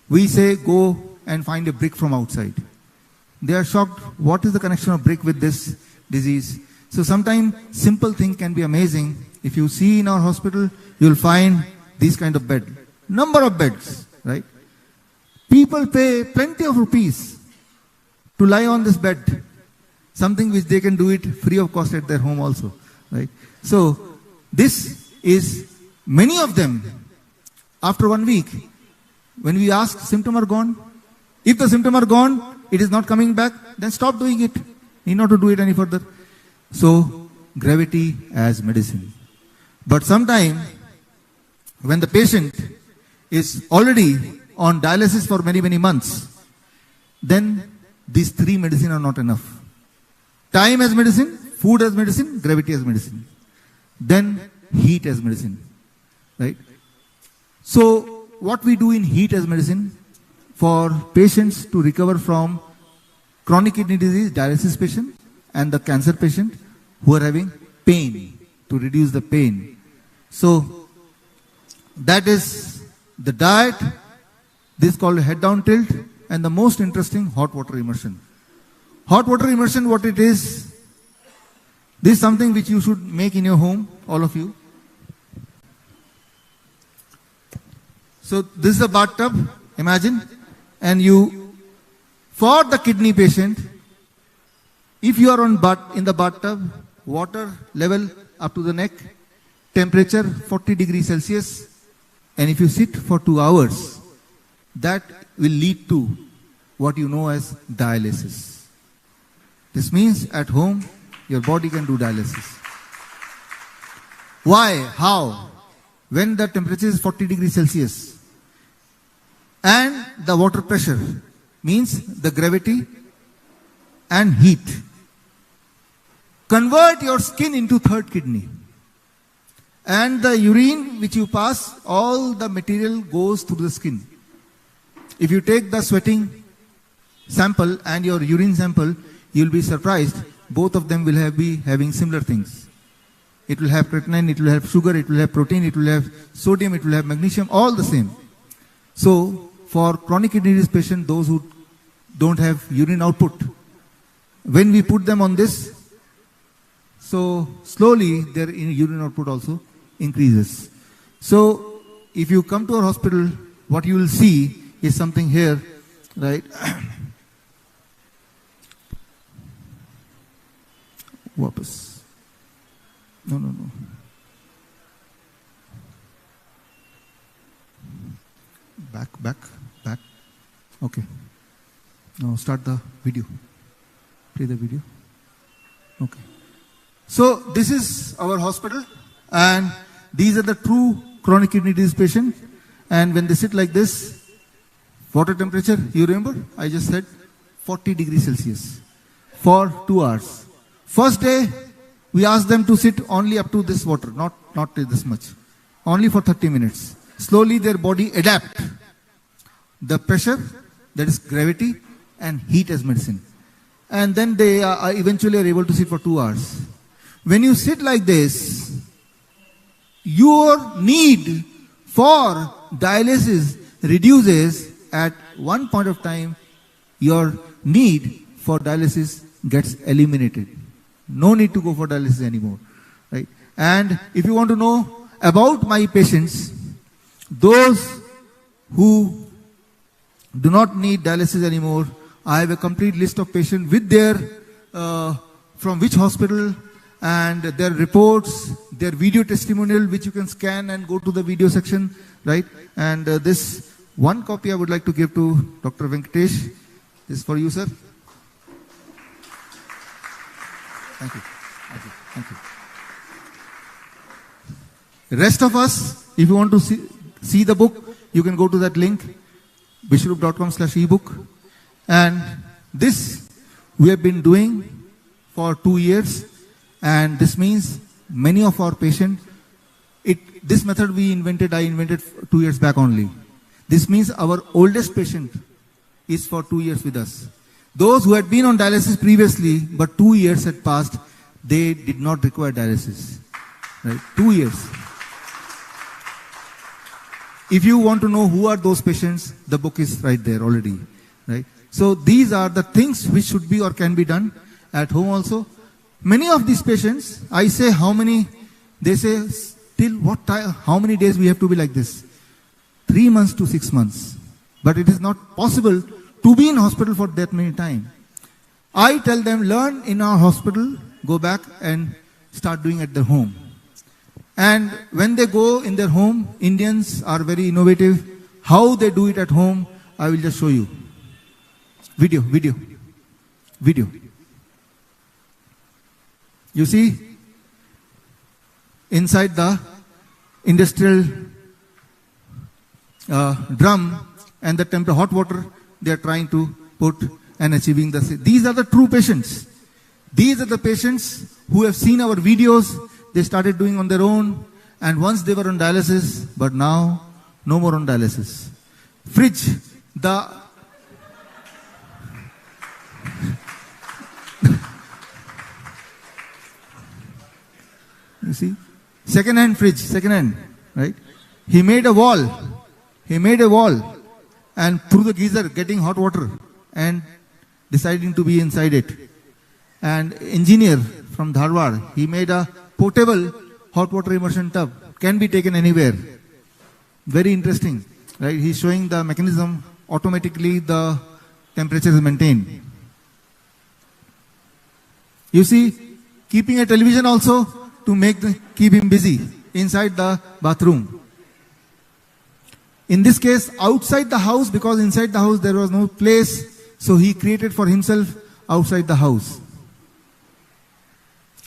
we say go and find a brick from outside. They are shocked, what is the connection of brick with this disease? So sometimes simple thing can be amazing. If you see in our hospital, you will find these kind of bed. Number of beds, right? People pay plenty of rupees to lie on this bed. Something which they can do it free of cost at their home also, right? So this is, many of them, after 1 week, when we ask, symptom are gone. If the symptom are gone, it is not coming back, then stop doing it. Need not to do it any further. So, gravity as medicine. But sometime, when the patient is already on dialysis for many, many months, then these 3 medicine are not enough. Time as medicine, food as medicine, gravity as medicine. Then heat as medicine. right? So what we do in heat as medicine for patients to recover from chronic kidney disease, dialysis patient, and the cancer patient who are having pain, to reduce the pain. So that is the diet. This is called head down tilt, and the most interesting, hot water immersion. Hot water immersion, what it is, this is something which you should make in your home, all of you. So this is a bathtub, imagine, and for the kidney patient, if you are in the bathtub, water level up to the neck, temperature 40 degrees Celsius, and if you sit for 2 hours, that will lead to what you know as dialysis. This means at home, your body can do dialysis. Why? How? When the temperature is 40 degrees Celsius and the water pressure, means the gravity and heat, convert your skin into third kidney. And the urine which you pass, all the material goes through the skin. If you take the sweating sample and your urine sample, you will be surprised. Both of them will be having similar things. It will have creatinine, it will have sugar, it will have protein, it will have sodium, it will have magnesium, all the same. So, for chronic kidney disease patients, those who don't have urine output, when we put them on this, so slowly their urine output also increases. So, if you come to our hospital, what you will see is something here, right? Wapas. No. Back. Okay. Now start the video. Play the video. Okay. So this is our hospital, and these are the true chronic kidney disease patients. And when they sit like this, water temperature, you remember? I just said 40 degrees Celsius for 2 hours. First day, we asked them to sit only up to this water, not this much. Only for 30 minutes. Slowly their body adapt. The pressure, that is gravity, and heat as medicine. And then they eventually are able to sit for 2 hours. When you sit like this, your need for dialysis reduces. At one point of time, your need for dialysis gets eliminated. No need to go for dialysis anymore. Right? And if you want to know about my patients, those who do not need dialysis anymore, I have a complete list of patients with their, from which hospital, and their reports, their video testimonial, which you can scan and go to the video section, right? And this one copy I would like to give to Dr. Venkatesh. This is for you, sir. Thank you. Rest of us, if you want to see the book, you can go to that link, biswaroop.com/ebook. And this we have been doing for 2 years, and this means many of our patients, this method I invented 2 years back only. This means our oldest patient is for 2 years with us. Those who had been on dialysis previously, but 2 years had passed, they did not require dialysis. Right? 2 years. If you want to know who are those patients, the book is right there already. Right? So these are the things which should be or can be done at home also. Many of these patients, I say how many, they say till what time, how many days we have to be like this? 3 months to 6 months. But it is not possible to be in hospital for that many time. I tell them, learn in our hospital, go back and start doing at their home. And when they go in their home, Indians are very innovative. How they do it at home, I will just show you. Video. You see, inside the industrial drum and the hot water, they are trying to put and achieving the. These are the true patients. These are the patients who have seen our videos. They started doing on their own, And once they were on dialysis, but now no more on dialysis. Fridge, you see, second-hand fridge, second-hand, right? He made a wall, and through the geyser getting hot water and deciding to be inside it. And engineer from Dharwad, he made a portable hot water immersion tub, can be taken anywhere. Very interesting, right? He's showing the mechanism, automatically the temperature is maintained. You see, keeping a television also to keep him busy inside the bathroom. In this case, outside the house, because inside the house there was no place, so he created for himself outside the house.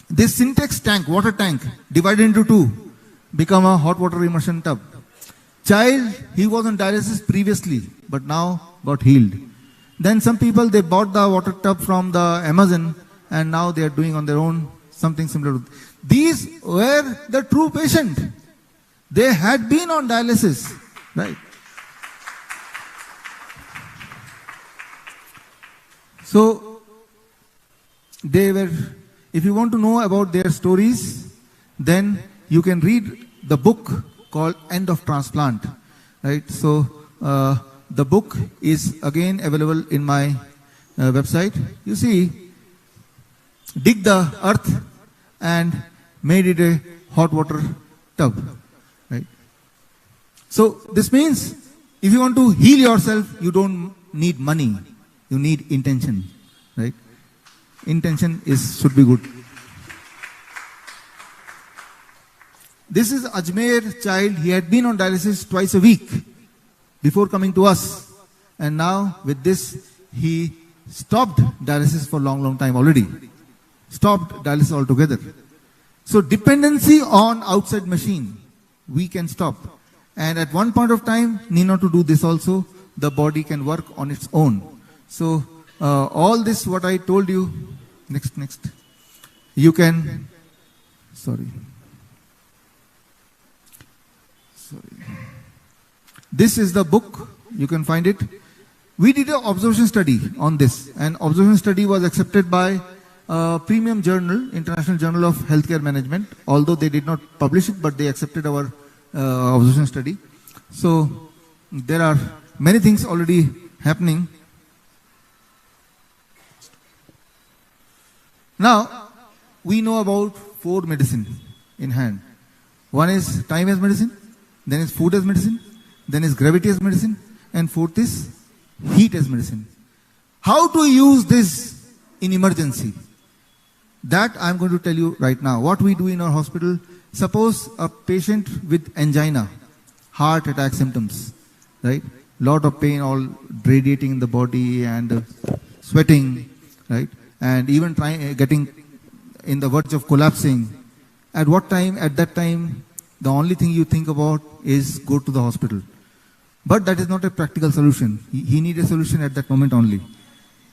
This syntax tank, water tank, divided into two, become a hot water immersion tub. Child, he was on dialysis previously, but now got healed. Then some people, they bought the water tub from the Amazon, and now they are doing on their own something similar. These were the true patient. They had been on dialysis, right? So, they were, if you want to know about their stories, then you can read the book called End of Transplant, right? So, the book is again available in my website. You see, dig the earth and made it a hot water tub, right? So, this means if you want to heal yourself, you don't need money. You need intention, right? Intention should be good. This is Ajmer child. He had been on dialysis twice a week before coming to us. And now with this, he stopped dialysis for long time already. Stopped dialysis altogether. So dependency on outside machine, we can stop. And at one point of time, need not to do this also, the body can work on its own. So all this what I told you, next, you can, this is the book, you can find it. We did an observation study on this, and observation study was accepted by a premium journal, International Journal of Healthcare Management, although they did not publish it, but they accepted our observation study. So there are many things already happening. Now, we know about 4 medicine in hand. One is time as medicine, then is food as medicine, then is gravity as medicine, and fourth is heat as medicine. How to use this in emergency? That I am going to tell you right now. What we do in our hospital, suppose a patient with angina, heart attack symptoms, right? Lot of pain, all radiating in the body and sweating, right? And even getting in the verge of collapsing. At what time? At that time, the only thing you think about is go to the hospital. But that is not a practical solution. He needs a solution at that moment only.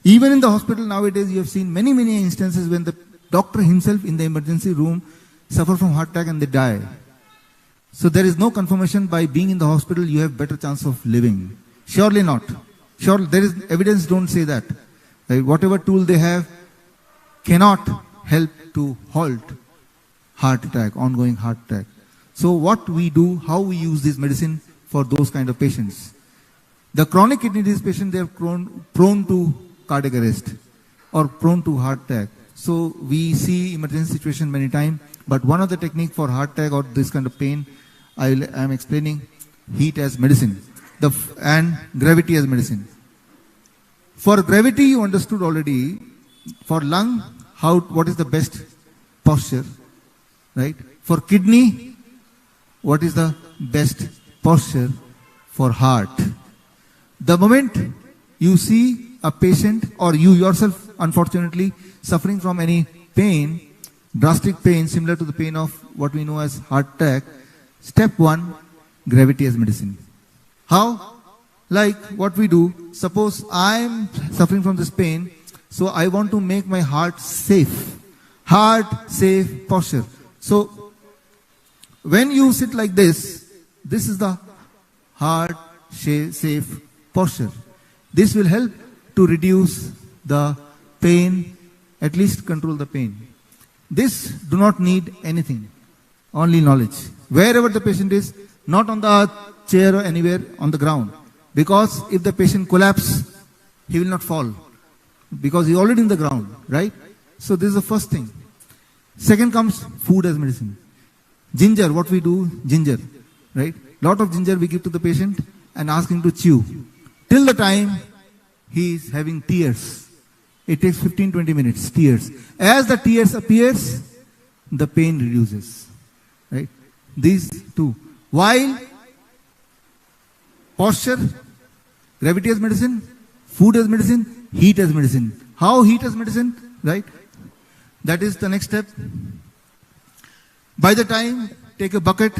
Even in the hospital nowadays, you have seen many instances when the doctor himself in the emergency room suffer from heart attack and they die. So there is no confirmation by being in the hospital you have better chance of living. Surely not. Surely there is evidence don't say that. Right? Whatever tool they have cannot help to halt heart attack, ongoing heart attack. So what we do, how we use this medicine for those kind of patients. The chronic kidney disease patient, they are prone to cardiac arrest or prone to heart attack. So we see emergency situation many times, but one of the technique for heart attack or this kind of pain, I am explaining heat as medicine and gravity as medicine. For gravity, you understood already. For lung, what is the best posture, right? For kidney, what is the best posture? For heart. The moment you see a patient or you yourself, unfortunately, suffering from any pain, drastic pain similar to the pain of what we know as heart attack, step 1, gravity as medicine. How? Like what we do, suppose I am suffering from this pain, so I want to make my heart safe. Heart safe posture. So when you sit like this is the hard, safe posture. This will help to reduce the pain, at least control the pain. This do not need anything, only knowledge. Wherever the patient is, not on the chair or anywhere on the ground. Because if the patient collapses, he will not fall. Because he is already in the ground, right? So this is the first thing. Second comes food as medicine. Ginger, what we do, ginger, right? Lot of ginger we give to the patient and ask him to chew. Till the time he is having tears. It takes 15-20 minutes, tears. As the tears appears, the pain reduces, right? These two. While posture, gravity as medicine, food as medicine, heat as medicine. How heat as medicine, right? That is the next step. By the time, take a bucket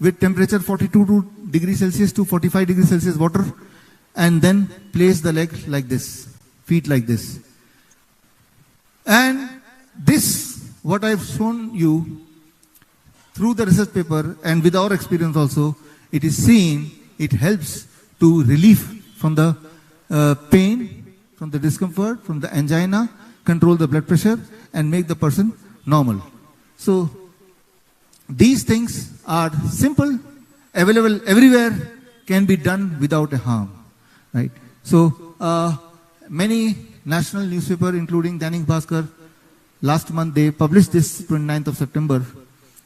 with temperature 42 degrees Celsius to 45 degrees Celsius water, and then place the leg like this, feet like this. And this, what I have shown you through the research paper and with our experience also, it is seen, it helps to relieve from the pain, from the discomfort, from the angina, control the blood pressure and make the person normal. So these things are simple, available everywhere, can be done without a harm, right? So many national newspaper, including Dainik Bhaskar, last month they published this 29th of September,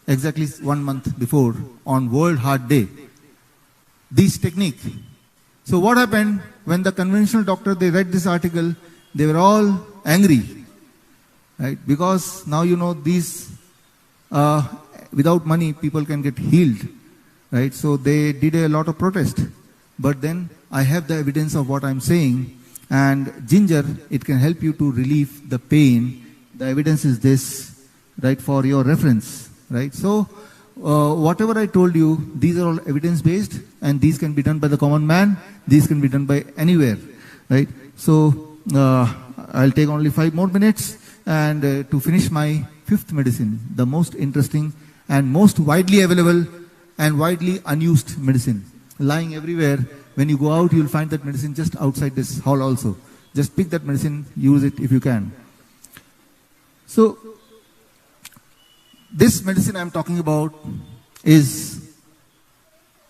exactly 1 month before, on World Heart Day. This technique. So what happened when the conventional doctor, they read this article, they were all angry, right? Because now you know these, without money people can get healed, right? So they did a lot of protest. But then I have the evidence of what I'm saying, and ginger, it can help you to relieve the pain. The evidence is this, right, for your reference, right? So whatever I told you, these are all evidence based, and these can be done by the common man, these can be done by anywhere, right? So I'll take only 5 more minutes, and to finish my 5th medicine, the most interesting and most widely available and widely unused medicine, lying everywhere. When you go out, you'll find that medicine just outside this hall also. Just pick that medicine, use it if you can. So this medicine I'm talking about is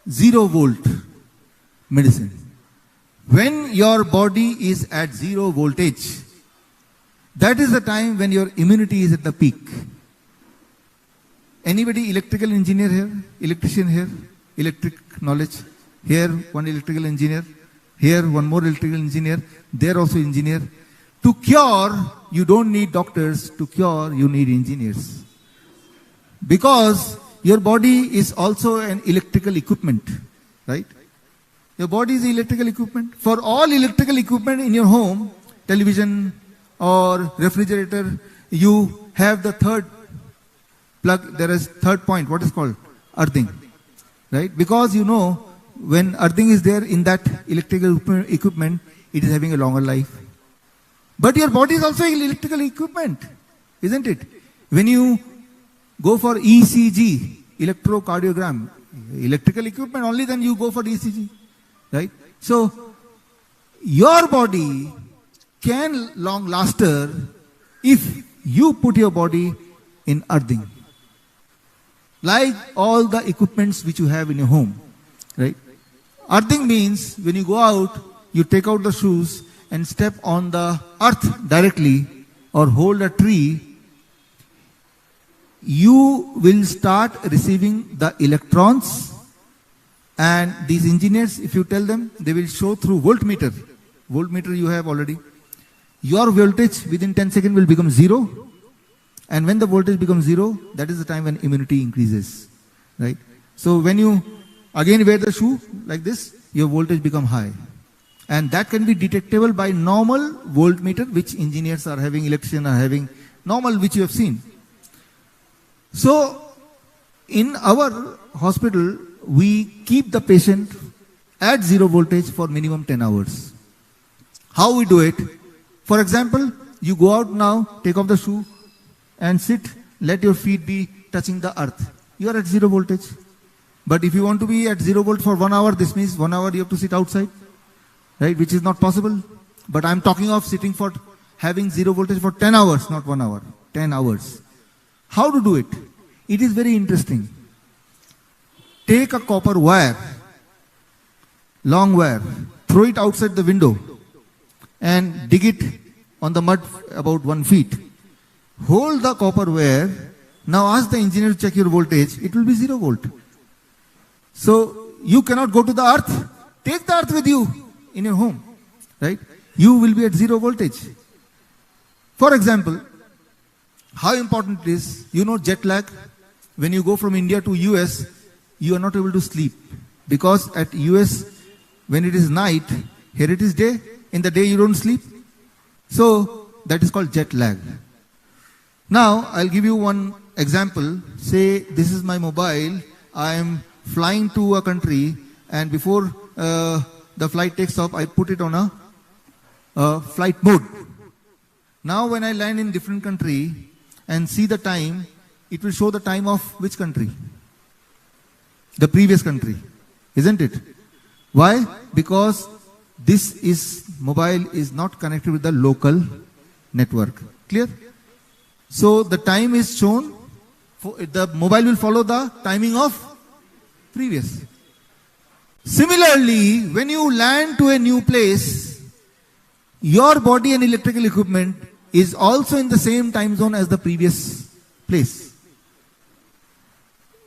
0 volt medicine. When your body is at 0 voltage, that is the time when your immunity is at the peak. Anybody electrical engineer here? Electrician here? Electric knowledge? Here one electrical engineer. Here one more electrical engineer. There also engineer. To cure, you don't need doctors. To cure, you need engineers. Because your body is also an electrical equipment, right? Your body is electrical equipment. For all electrical equipment in your home, television or refrigerator, you have the third plug, there is third point, what is called? Earthing, right? Because you know, when earthing is there in that electrical equipment, it is having a longer life. But your body is also electrical equipment, isn't it? When you go for ECG, electrocardiogram, electrical equipment, only then you go for ECG, right? So, your body can long laster if you put your body in earthing. Like all the equipments which you have in your home, right? Earthing means when you go out, you take out the shoes and step on the earth directly or hold a tree, you will start receiving the electrons, and these engineers, if you tell them, they will show through voltmeter. Voltmeter you have already. Your voltage within 10 seconds will become 0. And when the voltage becomes 0, that is the time when immunity increases, right? So when you again wear the shoe like this, your voltage become high. And that can be detectable by normal voltmeter, which engineers are having, electricians are having, normal which you have seen. So in our hospital, we keep the patient at 0 voltage for minimum 10 hours. How we do it? For example, you go out now, take off the shoe and sit, let your feet be touching the earth. you are at zero voltage. But if you want to be at 0 volt for 1 hour, this means 1 hour you have to sit outside, right? Which is not possible. But I'm talking of sitting for having 0 voltage for 10 hours, not 1 hour, 10 hours. How to do it? It is very interesting. Take a copper wire, long wire, throw it outside the window and dig it on the mud about 1 feet. Hold the copper wire. Now ask the engineer to check your voltage. It will be 0 volt. So you cannot go to the earth. Take the earth with you in your home, right? You will be at 0 voltage. For example, how important it is, you know, jet lag. When you go from India to US, you are not able to sleep. Because at US, when it is night, here it is day. In the day you don't sleep. So that is called jet lag. Now I'll give you one example. Say this is my mobile. I am flying to a country, and before the flight takes off, I put it on a flight mode. Now when I land in different country and see the time, it will show the time of which country? The previous country, isn't it? Why? Because this mobile is not connected with the local network. Clear? So the time is shown. The mobile will follow the timing of previous. Similarly, when you land to a new place, your body and electrical equipment is also in the same time zone as the previous place.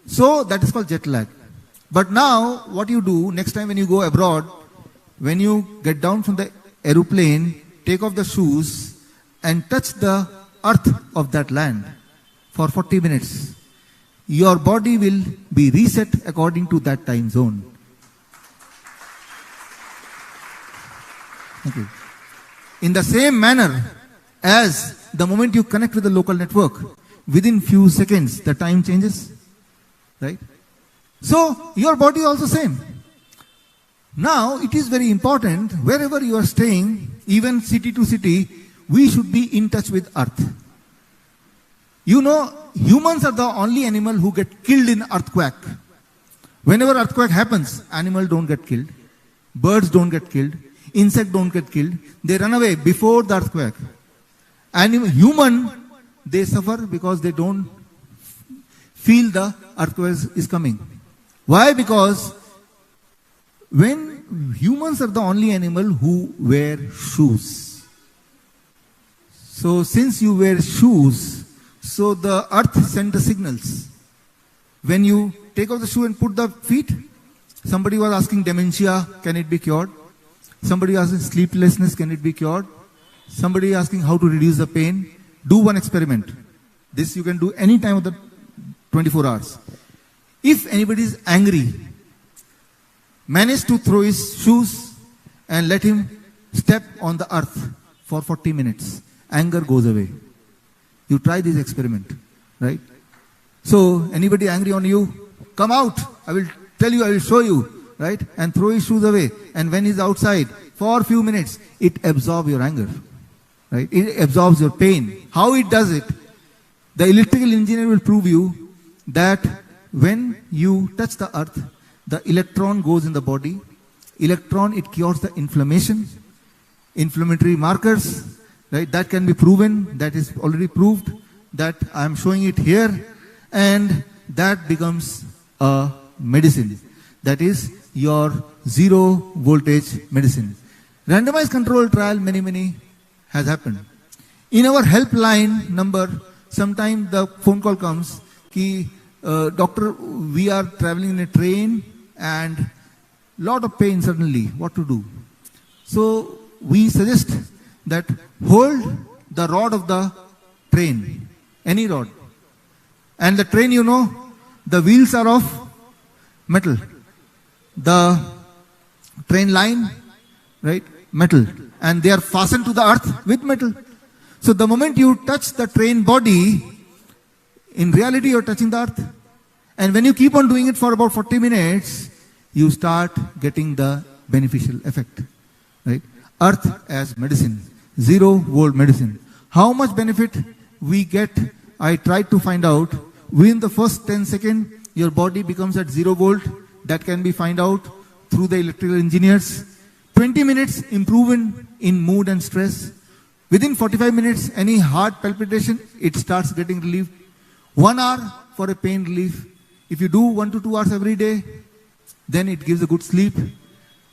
So that is called jet lag. But now what you do next time when you go abroad, when you get down from the aeroplane, take off the shoes and touch the earth of that land for 40 minutes. Your body will be reset according to that time zone. Okay. In the same manner as the moment you connect with the local network, within few seconds the time changes, right? So your body is also same. Now it is very important, wherever you are staying, even city to city, we should be in touch with earth. You know, humans are the only animal who get killed in earthquake. Whenever earthquake happens, animals don't get killed, birds don't get killed, insects don't get killed. They run away before the earthquake. Human, they suffer because they don't feel the earthquake is coming. Why? Because when humans are the only animal who wear shoes. So since you wear shoes, so the earth sends the signals. When you take off the shoe and put the feet, somebody was asking dementia, can it be cured? Somebody asking sleeplessness, can it be cured? Somebody asking how to reduce the pain. Do one experiment. This you can do any time of the 24 hours. If anybody is angry, manage to throw his shoes and let him step on the earth for 40 minutes. Anger goes away. You try this experiment, right? So, anybody angry on you, come out. I will tell you, I will show you, right? And throw his shoes away. And when he's outside, for a few minutes, it absorbs your anger, right? It absorbs your pain. How it does it? The electrical engineer will prove you that when you touch the earth, the electron goes in the body. Electron, it cures the inflammation, inflammatory markers, right? That can be proven, that is already proved, that I am showing it here, and that becomes a medicine. That is your zero voltage medicine. Randomized control trial, many has happened. In our helpline number, sometime the phone call comes, ki, doctor, we are traveling in a train and lot of pain suddenly, what to do? So we suggest that hold the rod of the train, any rod. And the train, you know, the wheels are of metal. The train line, right, metal. And they are fastened to the earth with metal. So the moment you touch the train body, in reality you are touching the earth. And when you keep on doing it for about 40 minutes, you start getting the beneficial effect, right? Earth as medicine, zero volt medicine. How much benefit we get, I tried to find out. Within the first 10 seconds, your body becomes at 0 volt. That can be found out through the electrical engineers. 20 minutes improvement in mood and stress. Within 45 minutes, any heart palpitation, it starts getting relief. 1 hour for a pain relief. If you do 1 to 2 hours every day, then it gives a good sleep.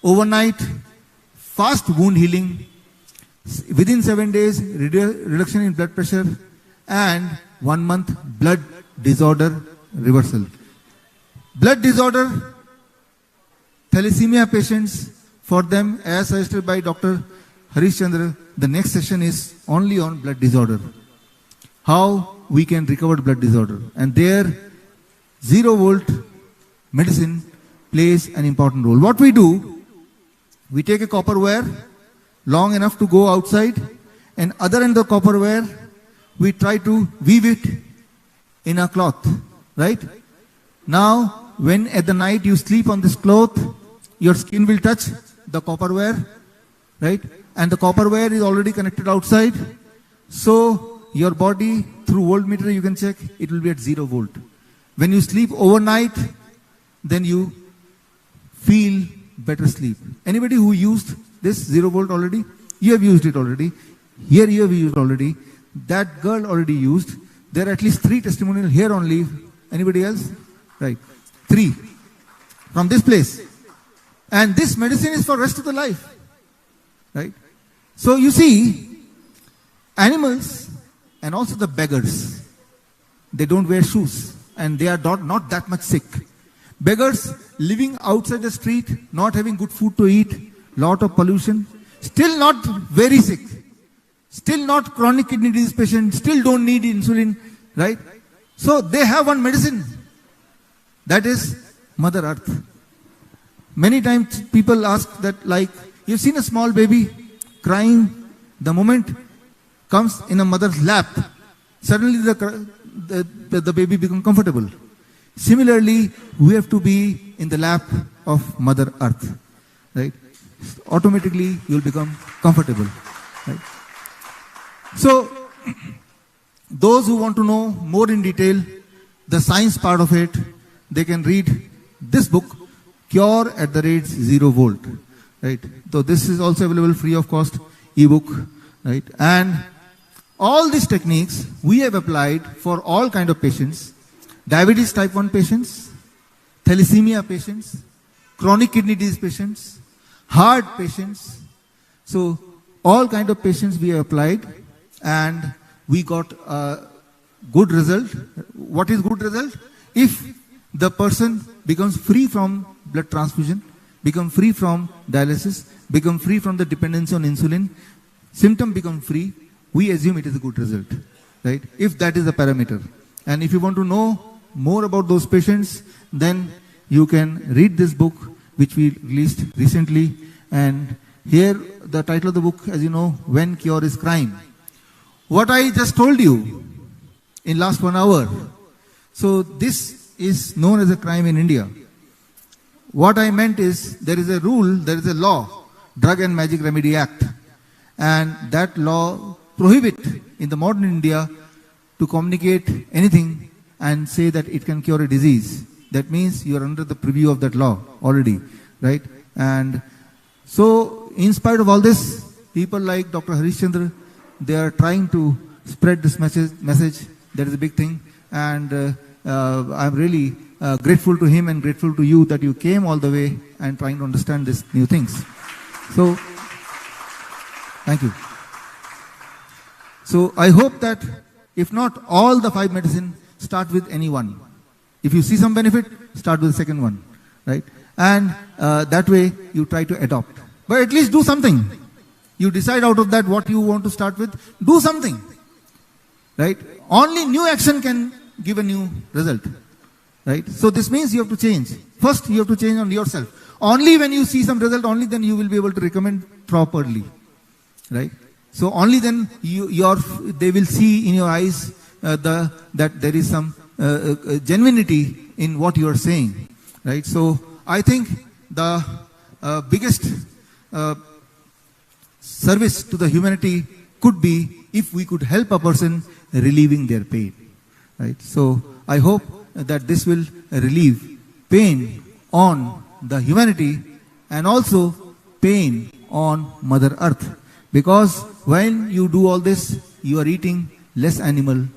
Overnight, fast wound healing. Within 7 days, reduction in blood pressure. And 1 month, blood disorder reversal. Blood disorder, thalassemia patients, for them, as suggested by Dr. Harish Chandra, the next session is only on blood disorder. How we can recover blood disorder. And there, 0 volt medicine plays an important role. What we do, we take a copper wire long enough to go outside, and other end of the copper wire, we try to weave it in a cloth, right? Now, when at the night you sleep on this cloth, your skin will touch the copper wire, right? And the copper wire is already connected outside. So, your body, through voltmeter you can check, it will be at 0 volt. When you sleep overnight, then you feel better sleep. Anybody who used this 0 volt already? You have used it already. Here you have used already. That girl already used. There are at least 3 testimonials here only. Anybody else? Right. 3. From this place. And this medicine is for rest of the life. Right? So you see, animals and also the beggars, they don't wear shoes and they are not that much sick. Beggars living outside the street, not having good food to eat, lot of pollution, still not very sick, still not chronic kidney disease patient, still don't need insulin, right? So they have one medicine, that is Mother Earth. Many times people ask that, like, you've seen a small baby crying, the moment comes in a mother's lap, suddenly the baby becomes comfortable. Similarly, we have to be in the lap of Mother Earth, right? Automatically, you'll become comfortable, right? So, those who want to know more in detail, the science part of it, they can read this book, Cure at the Rates 0 Volt, right? So this is also available free of cost, ebook, right? And all these techniques we have applied for all kind of patients. Diabetes type 1 patients, thalassemia patients, chronic kidney disease patients, heart patients. So all kind of patients we have applied and we got a good result. What is good result? If the person becomes free from blood transfusion, become free from dialysis, become free from the dependency on insulin, symptom become free, we assume it is a good result, right? If that is the parameter. And if you want to know more about those patients, then you can read this book which we released recently. And here the title of the book, as you know, When Cure is Crime. What I just told you in last 1 hour, so this is known as a crime in India. What I meant is, there is a rule, there is a law, Drug and Magic Remedy Act, and that law prohibit in the modern India to communicate anything and say that it can cure a disease. That means you are under the purview of that law already, right? And so, in spite of all this, people like Dr. Harish Chandra, they are trying to spread this message. That is a big thing. And I'm really grateful to him and grateful to you that you came all the way and trying to understand these new things. So, thank you. So, I hope that if not all the 5 medicine, start with any one. If you see some benefit, start with the second one, right? And that way you try to adopt. But at least do something. You decide out of that what you want to start with. Do something, right? Only new action can give a new result, right? So this means you have to change. First, you have to change on yourself. Only when you see some result, only then you will be able to recommend properly, right? So only then they will see in your eyes that there is some genuinity in what you are saying, right? So I think the biggest service to the humanity could be if we could help a person relieving their pain, right? So I hope that this will relieve pain on the humanity and also pain on Mother Earth. Because when you do all this, you are eating less animal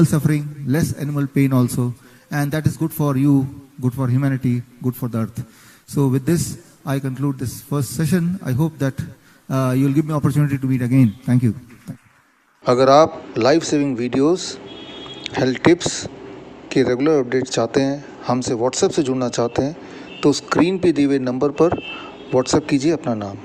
suffering, less animal pain also. And that is good for you, good for humanity, good for the earth. So with this, I conclude this first session. I hope that you will give me opportunity to meet again. Thank you. अगर आप life saving videos, health tips के regular update चाहते हैं, हमसे WhatsApp से जुड़ना चाहते हैं, तो स्क्रीन पे दिए हुए नंबर पर व्हाट्सएप कीजिए अपना नाम।